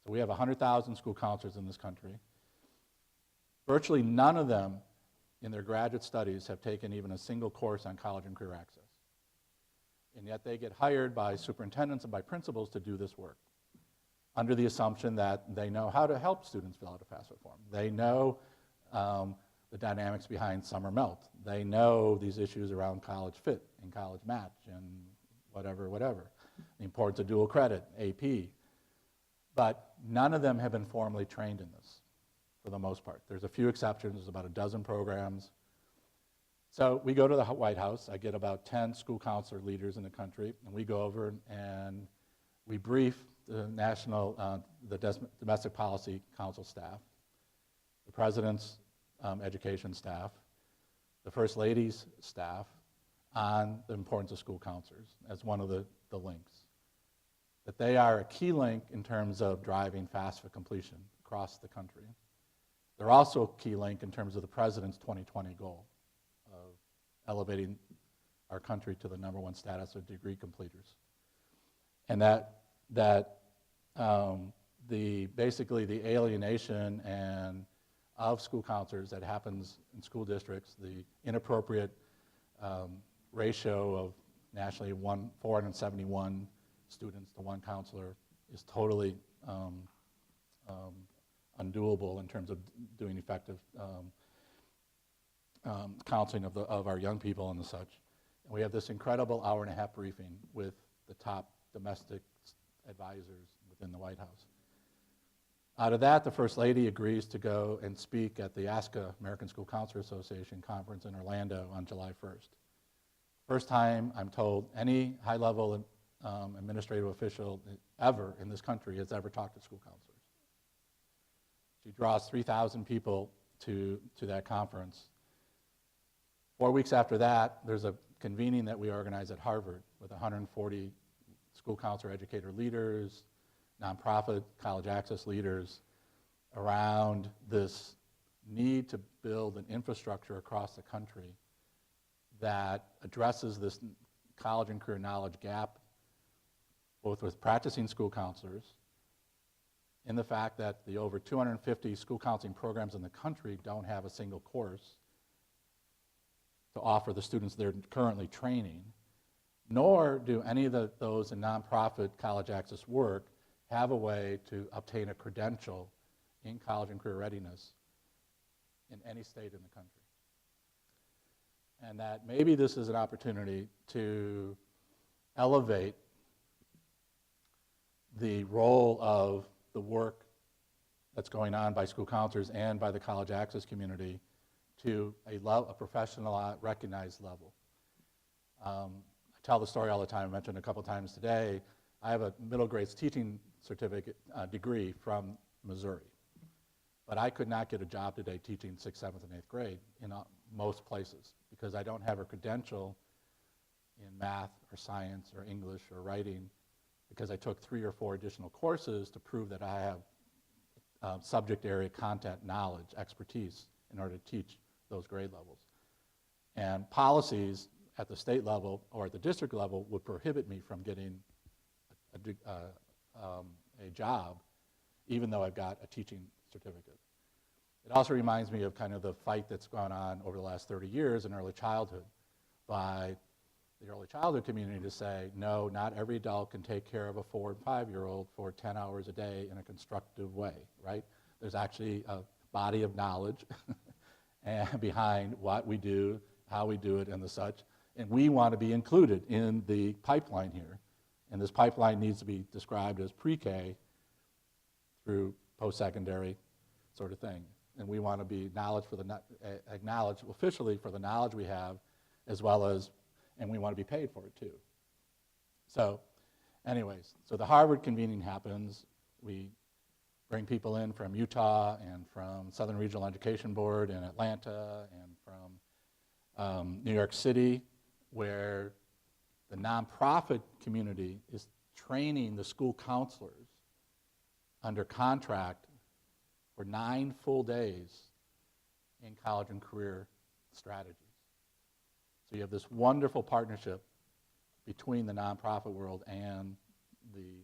So we have 100,000 school counselors in this country. Virtually none of them in their graduate studies have taken even a single course on college and career access. And yet they get hired by superintendents and by principals to do this work under the assumption that they know how to help students fill out a FAFSA form. They know the dynamics behind summer melt. They know these issues around college fit and college match and whatever. The importance of dual credit, AP. But none of them have been formally trained in this, for the most part. There's a few exceptions. There's about a dozen programs. So we go to the White House. I get about 10 school counselor leaders in the country, and we go over and we brief the Domestic Policy Council staff, the President's education staff, the First Lady's staff on the importance of school counselors as one of the links. That they are a key link in terms of driving FAFSA completion across the country. They're also a key link in terms of the President's 2020 goal of elevating our country to the #1 status of degree completers. And basically the alienation of school counselors that happens in school districts, the inappropriate ratio of nationally 471 students to one counselor is totally undoable in terms of doing effective counseling of our young people and the such. And we have this incredible hour-and-a-half briefing with the top domestic advisors within the White House. Out of that, the First Lady agrees to go and speak at the ASCA, American School Counselor Association conference in Orlando on July 1st. First time, I'm told, any high-level administrative official ever in this country has ever talked to school counselors. She draws 3,000 people to that conference. 4 weeks after that, there's a convening that we organize at Harvard with 140 school counselor educator leaders, nonprofit college access leaders around this need to build an infrastructure across the country that addresses this college and career knowledge gap, both with practicing school counselors in the fact that the over 250 school counseling programs in the country don't have a single course to offer the students they're currently training, nor do any of those in nonprofit college access work have a way to obtain a credential in college and career readiness in any state in the country. And that maybe this is an opportunity to elevate the role of the work that's going on by school counselors and by the college access community to a professional, recognized level. I tell the story all the time. I mentioned a couple times today. I have a middle grades teaching certificate degree from Missouri, but I could not get a job today teaching 6th, 7th, and 8th grade in most places because I don't have a credential in math or science or English or writing, because I took 3 or 4 additional courses to prove that I have subject area content knowledge, expertise in order to teach those grade levels. And policies at the state level or at the district level would prohibit me from getting a job, even though I've got a teaching certificate. It also reminds me of kind of the fight that's gone on over the last 30 years in early childhood by the early childhood community to say, no, not every adult can take care of a 4 and 5-year-old for 10 hours a day in a constructive way, right? There's actually a body of knowledge and behind what we do, how we do it, and the such. And we want to be included in the pipeline here. And this pipeline needs to be described as pre-K through post-secondary sort of thing. And we want to be acknowledged officially for the knowledge we have, as well as, and we want to be paid for it too. So anyways, so the Harvard convening happens. We bring people in from Utah and from Southern Regional Education Board and Atlanta and from New York City, where the nonprofit community is training the school counselors under contract for 9 full days in college and career strategies. So you have this wonderful partnership between the nonprofit world and the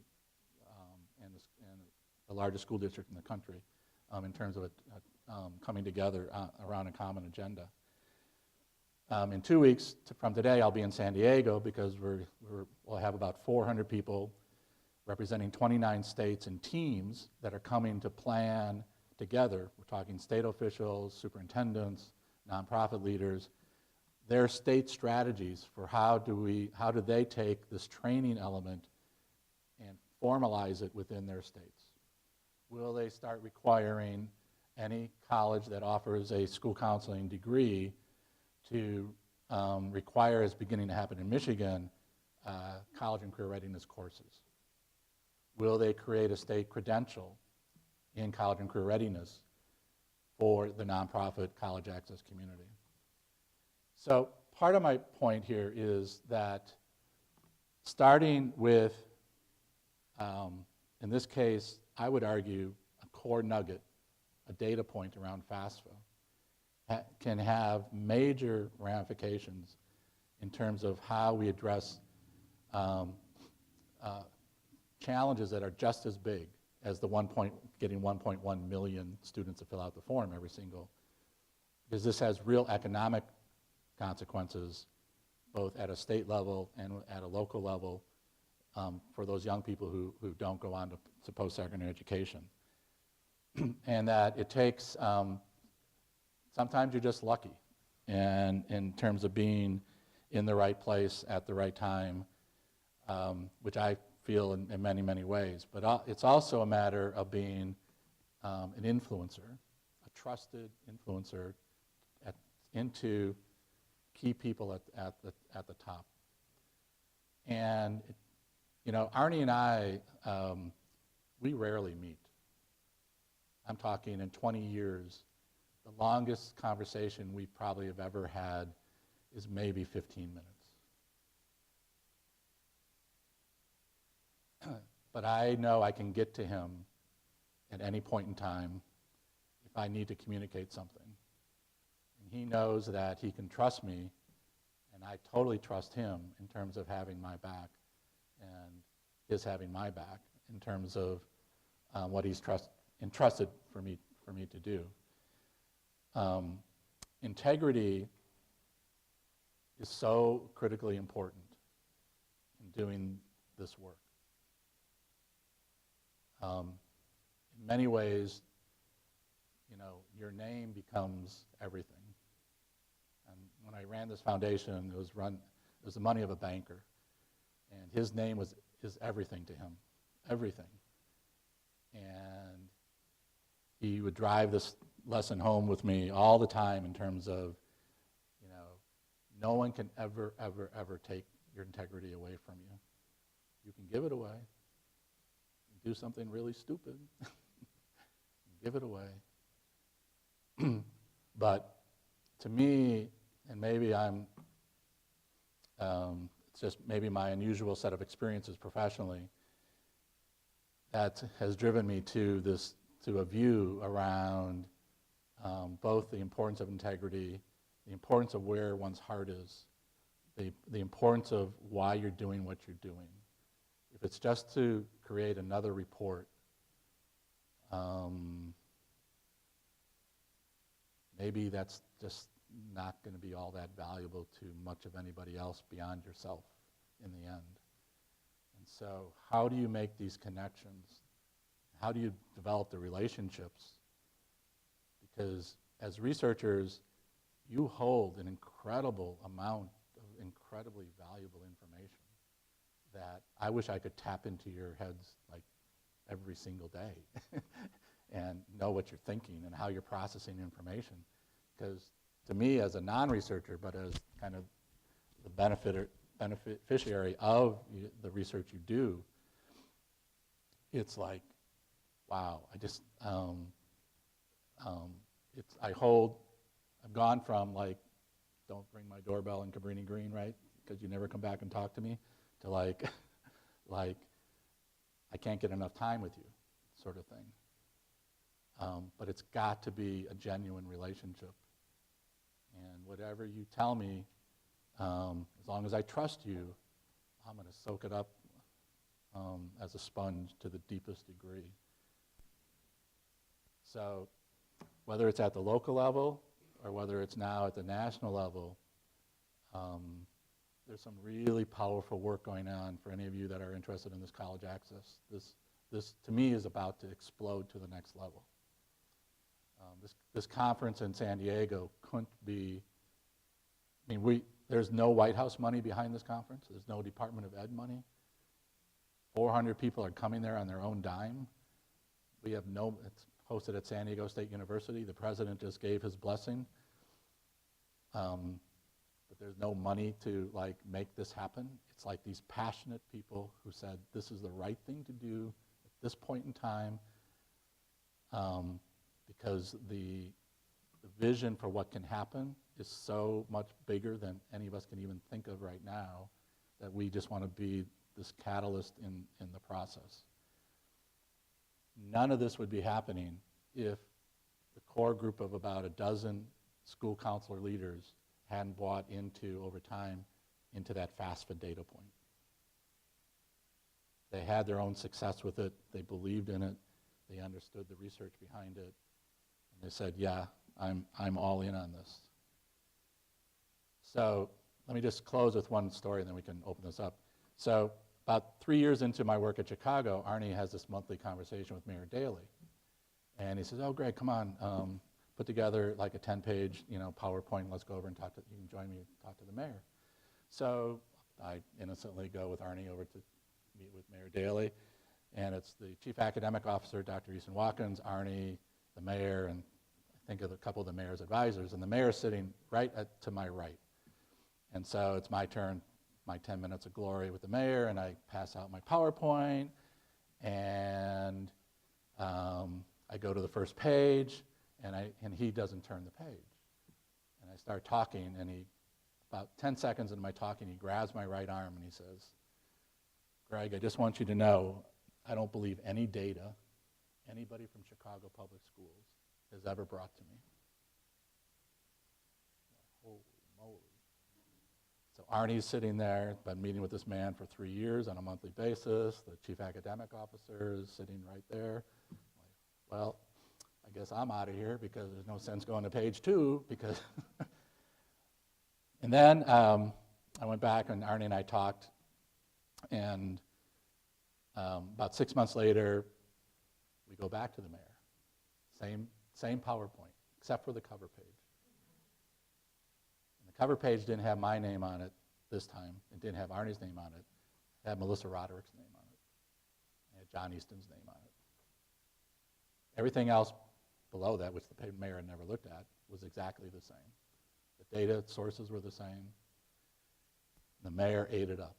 largest school district in the country in terms of it coming together around a common agenda. In 2 weeks from today, I'll be in San Diego because we'll have about 400 people representing 29 states and teams that are coming to plan together. We're talking state officials, superintendents, nonprofit leaders, their state strategies for how do they take this training element and formalize it within their states. Will they start requiring any college that offers a school counseling degree to require, as beginning to happen in Michigan, college and career readiness courses? Will they create a state credential in college and career readiness for the nonprofit college access community? So part of my point here is that starting with, in this case, I would argue a core nugget, a data point around FAFSA, can have major ramifications in terms of how we address challenges that are just as big as getting 1.1 million students to fill out the form every single, because this has real economic consequences both at a state level and at a local level for those young people who don't go on to post-secondary education. And that it takes, sometimes you're just lucky, and in terms of being in the right place at the right time, which I feel in many, many ways. But it's also a matter of being an influencer, a trusted influencer into key people at the top. And Arne and I, we rarely meet. I'm talking in 20 years, the longest conversation we probably have ever had is maybe 15 minutes. But I know I can get to him at any point in time if I need to communicate something. And he knows that he can trust me, and I totally trust him in terms of having my back and his having my back in terms of what he's entrusted for me to do. Integrity is so critically important in doing this work. In many ways, your name becomes everything. And when I ran this foundation, it was the money of a banker, and his name is everything to him, everything. And he would drive this lesson home with me all the time in terms of, no one can ever, ever, ever take your integrity away from you. You can give it away. You can do something really stupid. Give it away. But to me, and maybe it's just maybe my unusual set of experiences professionally, that has driven me to a view around both the importance of integrity, the importance of where one's heart is, the importance of why you're doing what you're doing. If it's just to create another report, maybe that's just not going to be all that valuable to much of anybody else beyond yourself in the end. And so how do you make these connections? How do you develop the relationships? Because as researchers, you hold an incredible amount of incredibly valuable information that I wish I could tap into your heads like every single day and know what you're thinking and how you're processing information. Because to me, as a non-researcher, but as kind of the beneficiary of the research you do, it's like, wow, I've gone from like, don't ring my doorbell in Cabrini-Green, right? Because you never come back and talk to me, to like, I can't get enough time with you, sort of thing. But it's got to be a genuine relationship. And whatever you tell me, as long as I trust you, I'm going to soak it up as a sponge to the deepest degree. So whether it's at the local level or whether it's now at the national level, there's some really powerful work going on for any of you that are interested in this college access. This to me, is about to explode to the next level. This conference in San Diego couldn't be, there's no White House money behind this conference. There's no Department of Ed money. 400 people are coming there on their own dime. It's hosted at San Diego State University. The president just gave his blessing. But there's no money to make this happen. It's like these passionate people who said, this is the right thing to do at this point in time, because the vision for what can happen is so much bigger than any of us can even think of right now, that we just want to be this catalyst in the process. None of this would be happening if the core group of about a dozen school counselor leaders hadn't bought into, over time, into that FAFSA data point. They had their own success with it. They believed in it. They understood the research behind it. And they said, yeah, I'm all in on this. So let me just close with one story, and then we can open this up. So about 3 years into my work at Chicago, Arne has this monthly conversation with Mayor Daley. And he says, oh, Greg, come on, put together like a 10-page PowerPoint. Let's go over and you can join me and talk to the mayor. So I innocently go with Arne over to meet with Mayor Daley. And it's the chief academic officer, Dr. Easton Watkins, Arne, the mayor, and I think of a couple of the mayor's advisors. And the mayor's sitting right to my right. And so it's my turn, my 10 minutes of glory with the mayor, and I pass out my PowerPoint, and I go to the first page, and he doesn't turn the page. And I start talking, and about 10 seconds into my talking, he grabs my right arm and he says, Greg, I just want you to know, I don't believe any data anybody from Chicago Public Schools has ever brought to me. Holy moly. So Arne's sitting there, been meeting with this man for 3 years on a monthly basis. The chief academic officer is sitting right there. well, I guess I'm out of here because there's no sense going to page 2 because, and then I went back and Arne and I talked, and about 6 months later, we go back to the mayor. Same PowerPoint, except for the cover page. And the cover page didn't have my name on it this time. It didn't have Arne's name on it. It had Melissa Roderick's name on it. It had John Easton's name on it. Everything else below that, which the mayor had never looked at, was exactly the same. The data sources were the same. The mayor ate it up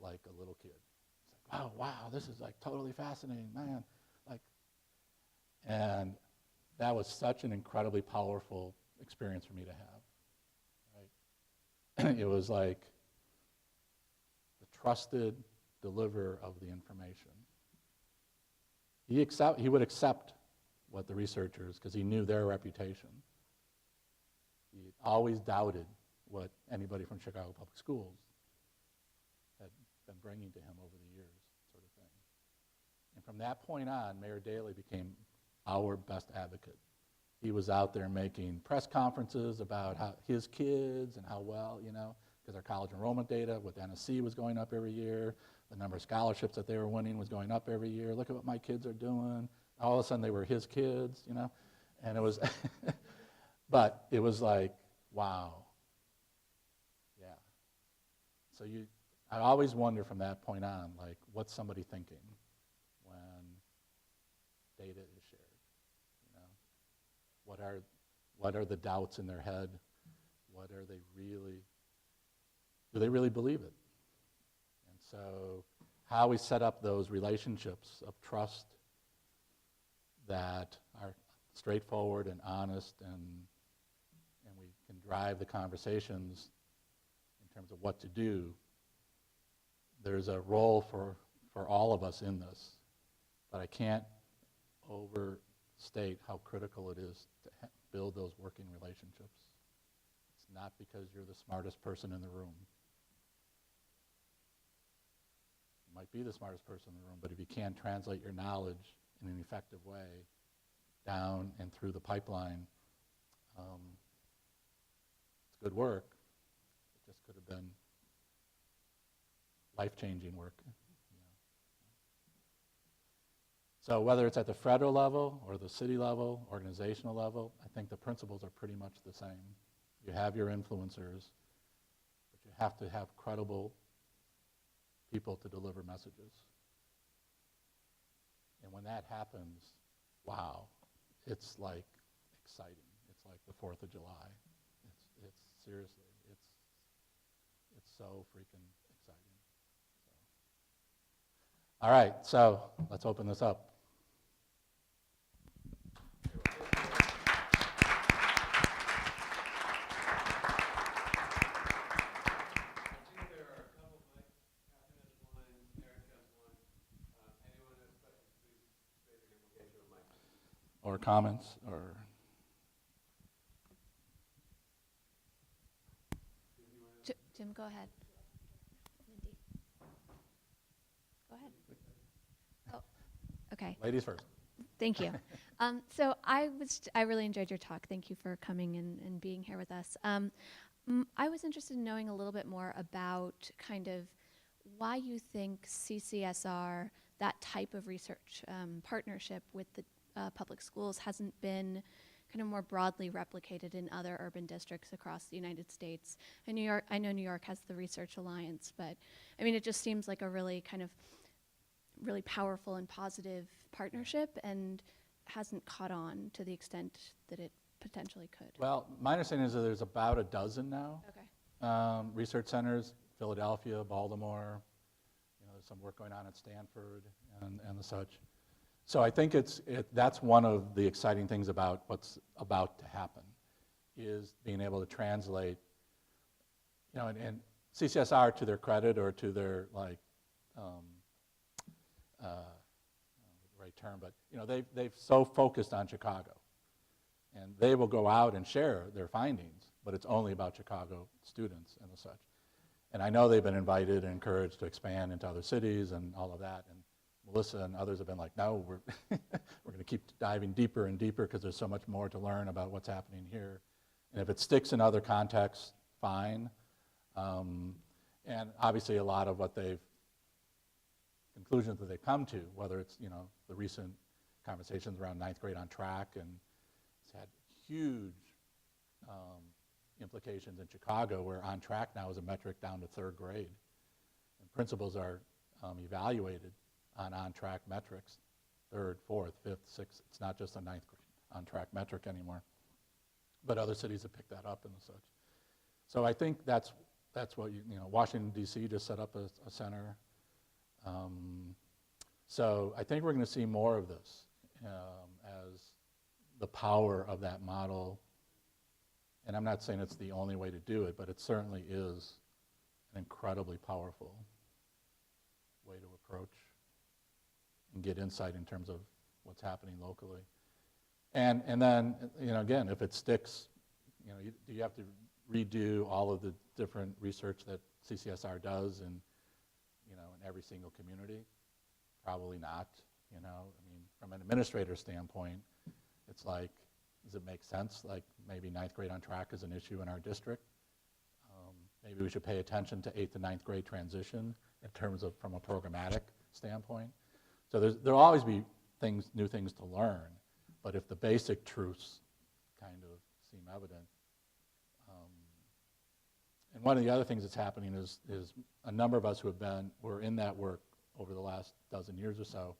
like a little kid. It's like, oh, wow, this is like totally fascinating, man. And that was such an incredibly powerful experience for me to have. Right? It was like the trusted deliverer of the information. He would accept what the researchers, because he knew their reputation. He always doubted what anybody from Chicago Public Schools had been bringing to him over the years, sort of thing. And from that point on, Mayor Daley became our best advocate. He was out there making press conferences about how his kids and how well, because our college enrollment data with NSC was going up every year. The number of scholarships that they were winning was going up every year. Look at what my kids are doing. All of a sudden they were his kids, and it was, but it was like, wow, yeah. So I always wonder from that point on, like, what's somebody thinking when data is shared? What are the doubts in their head? Do they really believe it? And so how we set up those relationships of trust that are straightforward and honest, and we can drive the conversations in terms of what to do. There's a role for all of us in this, but I can't overstate how critical it is to build those working relationships. It's not because you're the smartest person in the room. You might be the smartest person in the room, but if you can't translate your knowledge in an effective way down and through the pipeline, it's good work. It just could have been life-changing work. So whether it's at the federal level or the city level, organizational level, I think the principles are pretty much the same. You have your influencers, but you have to have credible people to deliver messages. And when that happens, wow, it's like exciting. It's like the 4th of July. It's seriously, it's so freaking exciting. So. All right, so let's open this up. Or comments, or Jim, go ahead. Mindy. Go ahead. Oh, okay. ladies first. Thank you. So I really enjoyed your talk. Thank you for coming and being here with us. I was interested in knowing a little bit more about kind of why you think CCSR, that type of research partnership with the public schools, hasn't been kind of more broadly replicated in other urban districts across the United States. In New York, I know New York has the Research Alliance, but I mean, it just seems like a really kind of really powerful and positive partnership, and hasn't caught on to the extent that it potentially could. Well, my understanding is that there's about a dozen now. Okay. Research centers, Philadelphia, Baltimore. There's some work going on at Stanford and the such. So I think that's one of the exciting things about what's about to happen, is being able to translate, and CCSR, to their credit or to their right term, but they've so focused on Chicago, and they will go out and share their findings, but it's only about Chicago students and the such. And I know they've been invited and encouraged to expand into other cities and all of that, and Melissa and others have been like, no, we're going to keep diving deeper and deeper because there's so much more to learn about what's happening here. And if it sticks in other contexts, fine. And obviously a lot of what conclusions that they've come to, whether it's, the recent conversations around ninth grade on track, and it's had huge implications in Chicago, where on track now is a metric down to third grade. And principals are evaluated on track metrics, third, fourth, fifth, sixth. It's not just a ninth grade on track metric anymore. But other cities have picked that up and such. So I think that's what Washington, D.C. just set up a center. So I think we're going to see more of this as the power of that model. And I'm not saying it's the only way to do it, but it certainly is an incredibly powerful way to approach and get insight in terms of what's happening locally. And then, again, if it sticks, do you have to redo all of the different research that CCSR does in every single community? Probably not, from an administrator standpoint, it's like, does it make sense? Like, maybe ninth grade on track is an issue in our district. Maybe we should pay attention to 8th to 9th grade transition in terms of from a programmatic standpoint. So there'll always be new things to learn, but if the basic truths kind of seem evident. And one of the other things that's happening is a number of us who were in that work over the last dozen years or so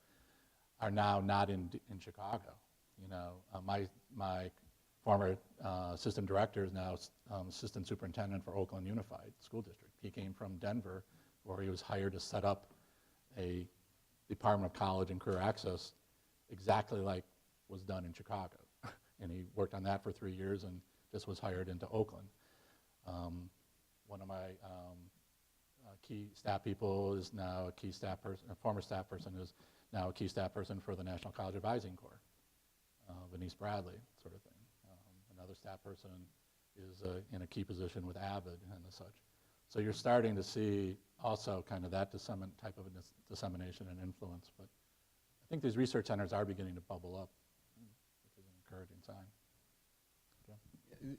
are now not in Chicago. My former assistant director is now assistant superintendent for Oakland Unified School District. He came from Denver, where he was hired to set up a Department of College and Career Access exactly like was done in Chicago. And he worked on that for 3 years and just was hired into Oakland. One of my key staff people is now a key staff person, a former staff person is now a key staff person for the National College Advising Corps, Venice Bradley sort of thing. Another staff person is in a key position with Avid and such. So you're starting to see also kind of that type of dissemination and influence. But I think these research centers are beginning to bubble up, which is an encouraging sign.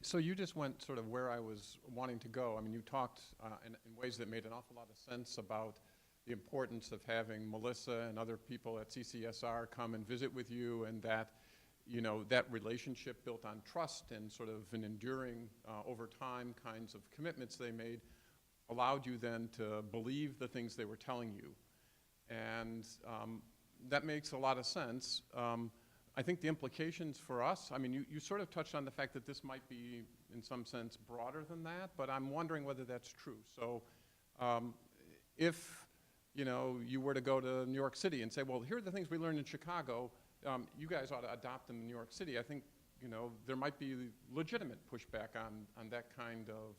So you just went sort of where I was wanting to go. I mean, you talked in ways that made an awful lot of sense about the importance of having Melissa and other people at CCSR come and visit with you, and that, that relationship built on trust and sort of an enduring over time kinds of commitments they made allowed you then to believe the things they were telling you. And that makes a lot of sense. I think the implications for us, I mean, you sort of touched on the fact that this might be, in some sense, broader than that, but I'm wondering whether that's true. So if, you were to go to New York City and say, well, here are the things we learned in Chicago, you guys ought to adopt them in New York City, I think, there might be legitimate pushback on that kind of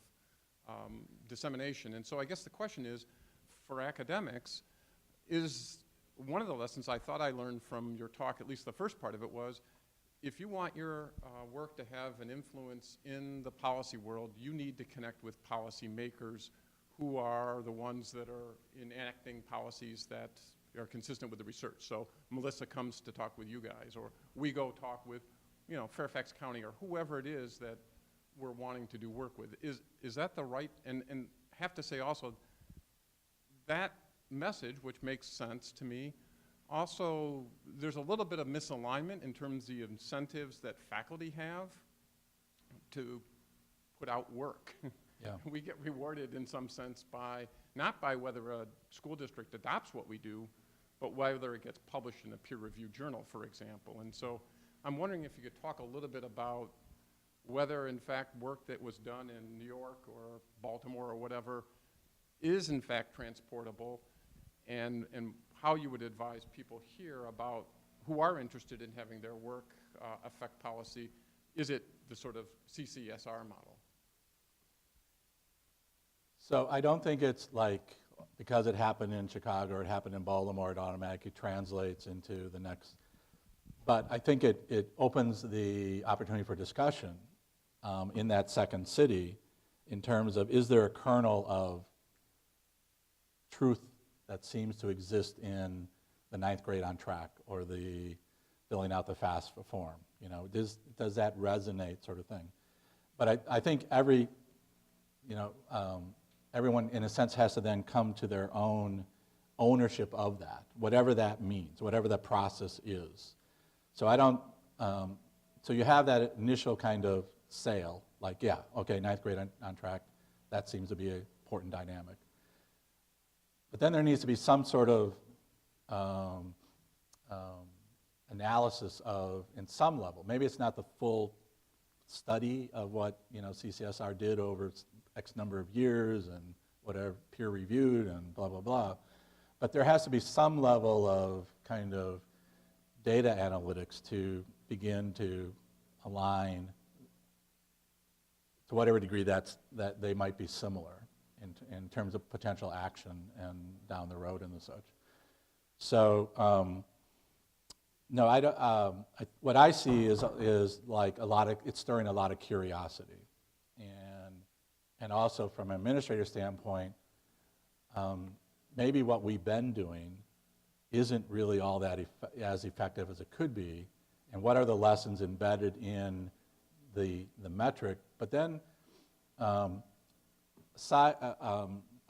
dissemination. And so I guess the question is, for academics, is one of the lessons I thought I learned from your talk, at least the first part of it, was if you want your work to have an influence in the policy world, you need to connect with policy makers who are the ones that are enacting policies that are consistent with the research. So Melissa comes to talk with you guys, or we go talk with, Fairfax County, or whoever it is that we're wanting to do work with. Is that the right, and have to say also, that message, which makes sense to me, also there's a little bit of misalignment in terms of the incentives that faculty have to put out work. Yeah. We get rewarded in some sense not by whether a school district adopts what we do, but whether it gets published in a peer-reviewed journal, for example. And so I'm wondering if you could talk a little bit about whether, in fact, work that was done in New York or Baltimore or whatever is, in fact, transportable, and how you would advise people here about who are interested in having their work affect policy. Is it the sort of CCSR model? So I don't think it's like, because it happened in Chicago or it happened in Baltimore, it automatically translates into the next. But I think it opens the opportunity for discussion in that second city in terms of, is there a kernel of truth that seems to exist in the ninth grade on track or the filling out the FAFSA form. You know, does that resonate, sort of thing? But I think everyone in a sense has to then come to their own ownership of that, whatever that means, whatever the process is. So I don't. So you have that initial kind of sale, like, yeah, okay, ninth grade on track. That seems to be an important dynamic. But then there needs to be some sort of analysis of, in some level, maybe it's not the full study of what CCSR did over X number of years and whatever, peer reviewed and blah, blah, blah. But there has to be some level of kind of data analytics to begin to align to whatever degree that they might be similar in terms of potential action and down the road and the such. So no, I don't. What I see is like it's stirring a lot of curiosity, and also from an administrator standpoint, maybe what we've been doing isn't really all that as effective as it could be, and what are the lessons embedded in the metric. But then I'll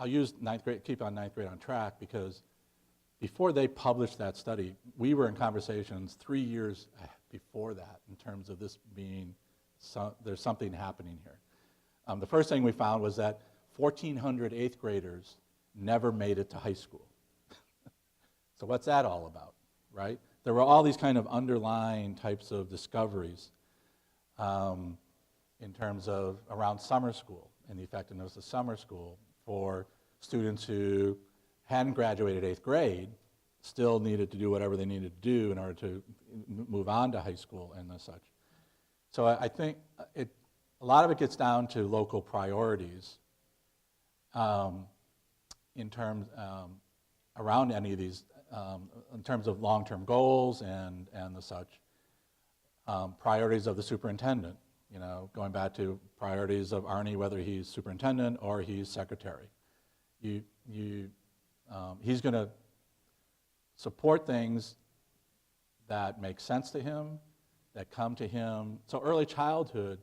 use ninth grade, keep on ninth grade on track, because before they published that study, we were in conversations 3 years before that in terms of this being, there's something happening here. The first thing we found was that 1,400 eighth graders never made it to high school. So what's that all about, right? There were all these kind of underlying types of discoveries in terms of around summer school and the effectiveness of summer school for students who hadn't graduated eighth grade, still needed to do whatever they needed to do in order to move on to high school and the such. So I think a lot of it gets down to local priorities in terms around any of these, in terms of long-term goals and the such. Priorities of the superintendent, going back to priorities of Arne, whether he's superintendent or he's secretary. He's going to support things that make sense to him, that come to him. So early childhood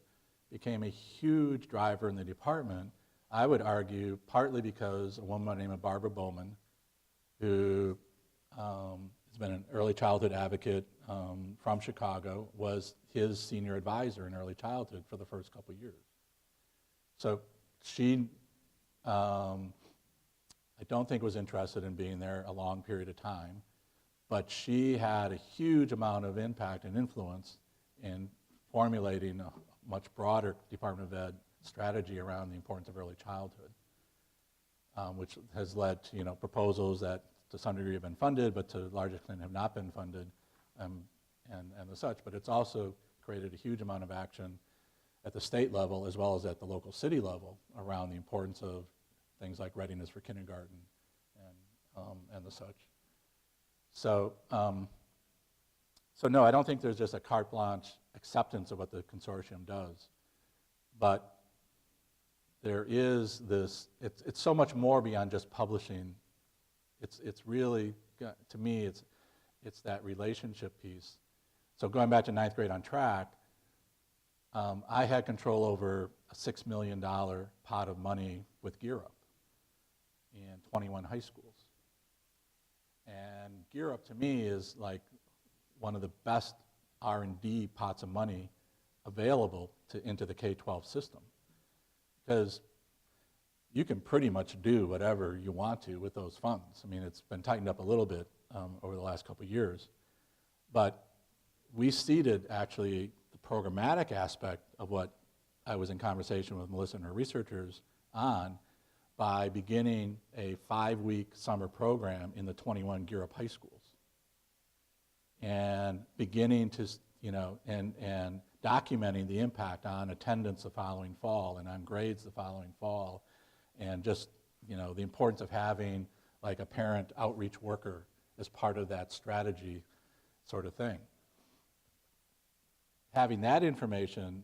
became a huge driver in the department, I would argue, partly because a woman named Barbara Bowman, who has been an early childhood advocate from Chicago, was his senior advisor in early childhood for the first couple of years. So she, I don't think was interested in being there a long period of time, but she had a huge amount of impact and influence in formulating a much broader Department of Ed strategy around the importance of early childhood, which has led to proposals that to some degree have been funded, but to a large extent have not been funded, and the such. But it's also created a huge amount of action at the state level as well as at the local city level around the importance of things like readiness for kindergarten and the such. So, so no, I don't think there's just a carte blanche acceptance of what the consortium does, but there is this. It's so much more beyond just publishing. It's really, to me, it's that relationship piece. So going back to ninth grade on track, I had control over a $6 million pot of money with Gear Up in 21 high schools. And Gear Up to me is like one of the best R&D pots of money available into the K-12 system, because you can pretty much do whatever you want to with those funds. I mean, it's been tightened up a little bit over the last couple of years, but we seeded actually the programmatic aspect of what I was in conversation with Melissa and her researchers on by beginning a 5-week summer program in the 21 Gear Up high schools, and beginning to, and documenting the impact on attendance the following fall and on grades the following fall, and just, the importance of having like a parent outreach worker as part of that strategy sort of thing. Having that information,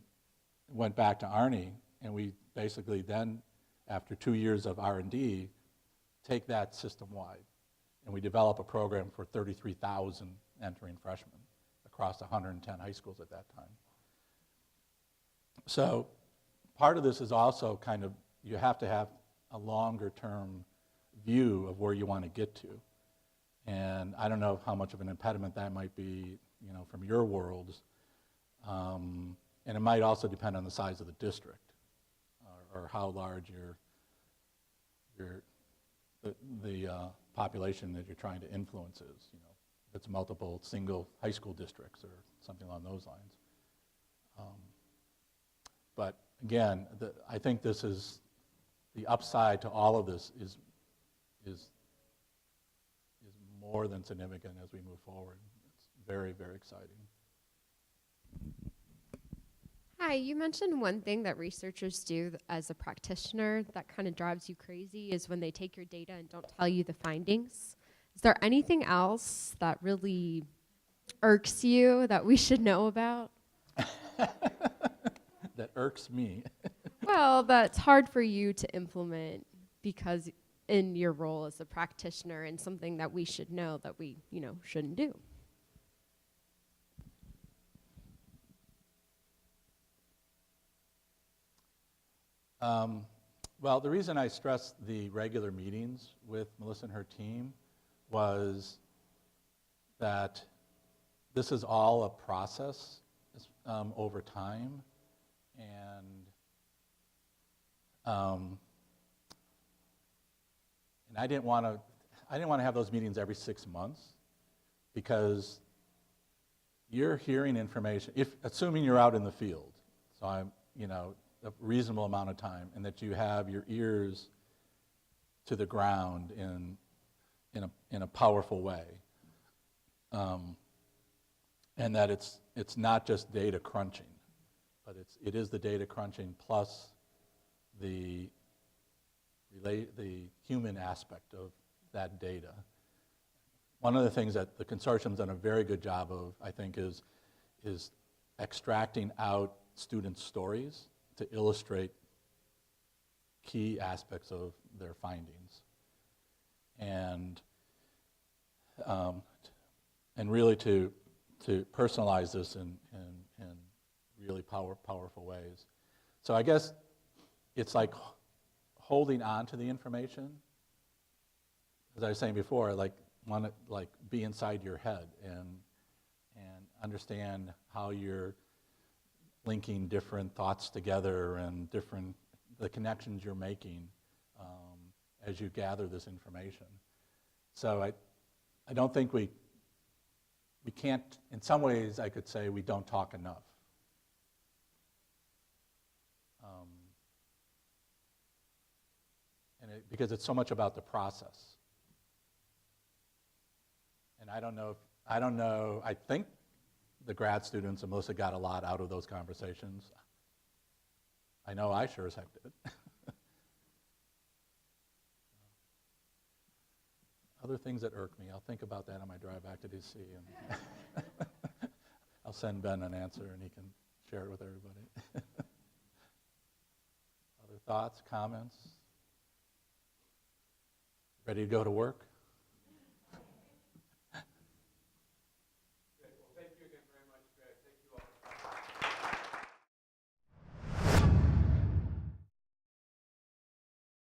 went back to Arne, and we basically then, after 2 years of R&D, take that system-wide. and we develop a program for 33,000 entering freshmen across 110 high schools at that time. So part of this is also kind of, you have to have a longer term view of where you want to get to. And I don't know how much of an impediment that might be, you know, from your worlds. And it might also depend on the size of the district, or how large the population that you're trying to influence is. You know, if it's multiple single high school districts or something along those lines. But again, I think this is the upside to all of this is more than significant as we move forward. It's very, very exciting. Hi, you mentioned one thing that researchers do as a practitioner that kind of drives you crazy is when they take your data and don't tell you the findings. Is there anything else that really irks you that we should know about? That irks me. Well, that's hard for you to implement because in your role as a practitioner, and something that we should know that we, you know, shouldn't do. Well, the reason I stressed the regular meetings with Melissa and her team was that this is all a process over time, and I didn't want to have those meetings every 6 months, because you're hearing information, assuming you're out in the field, so I'm, you know, a reasonable amount of time, and that you have your ears to the ground in a powerful way, and that it's not just data crunching, but it is the data crunching plus the human aspect of that data. One of the things that the consortium's done a very good job of, I think, is extracting out students' stories to illustrate key aspects of their findings, and really to personalize this in really powerful ways. So I guess it's like holding on to the information. As I was saying before, like want to like be inside your head and understand how you're linking different thoughts together and the connections you're making as you gather this information. So I don't think we can't, in some ways I could say we don't talk enough. Because it's so much about the process. And I don't know, I think the grad students and Melissa got a lot out of those conversations. I know I sure as heck did. Other things that irk me, I'll think about that on my drive back to DC, and I'll send Ben an answer and he can share it with everybody. Other thoughts, comments? Ready to go to work?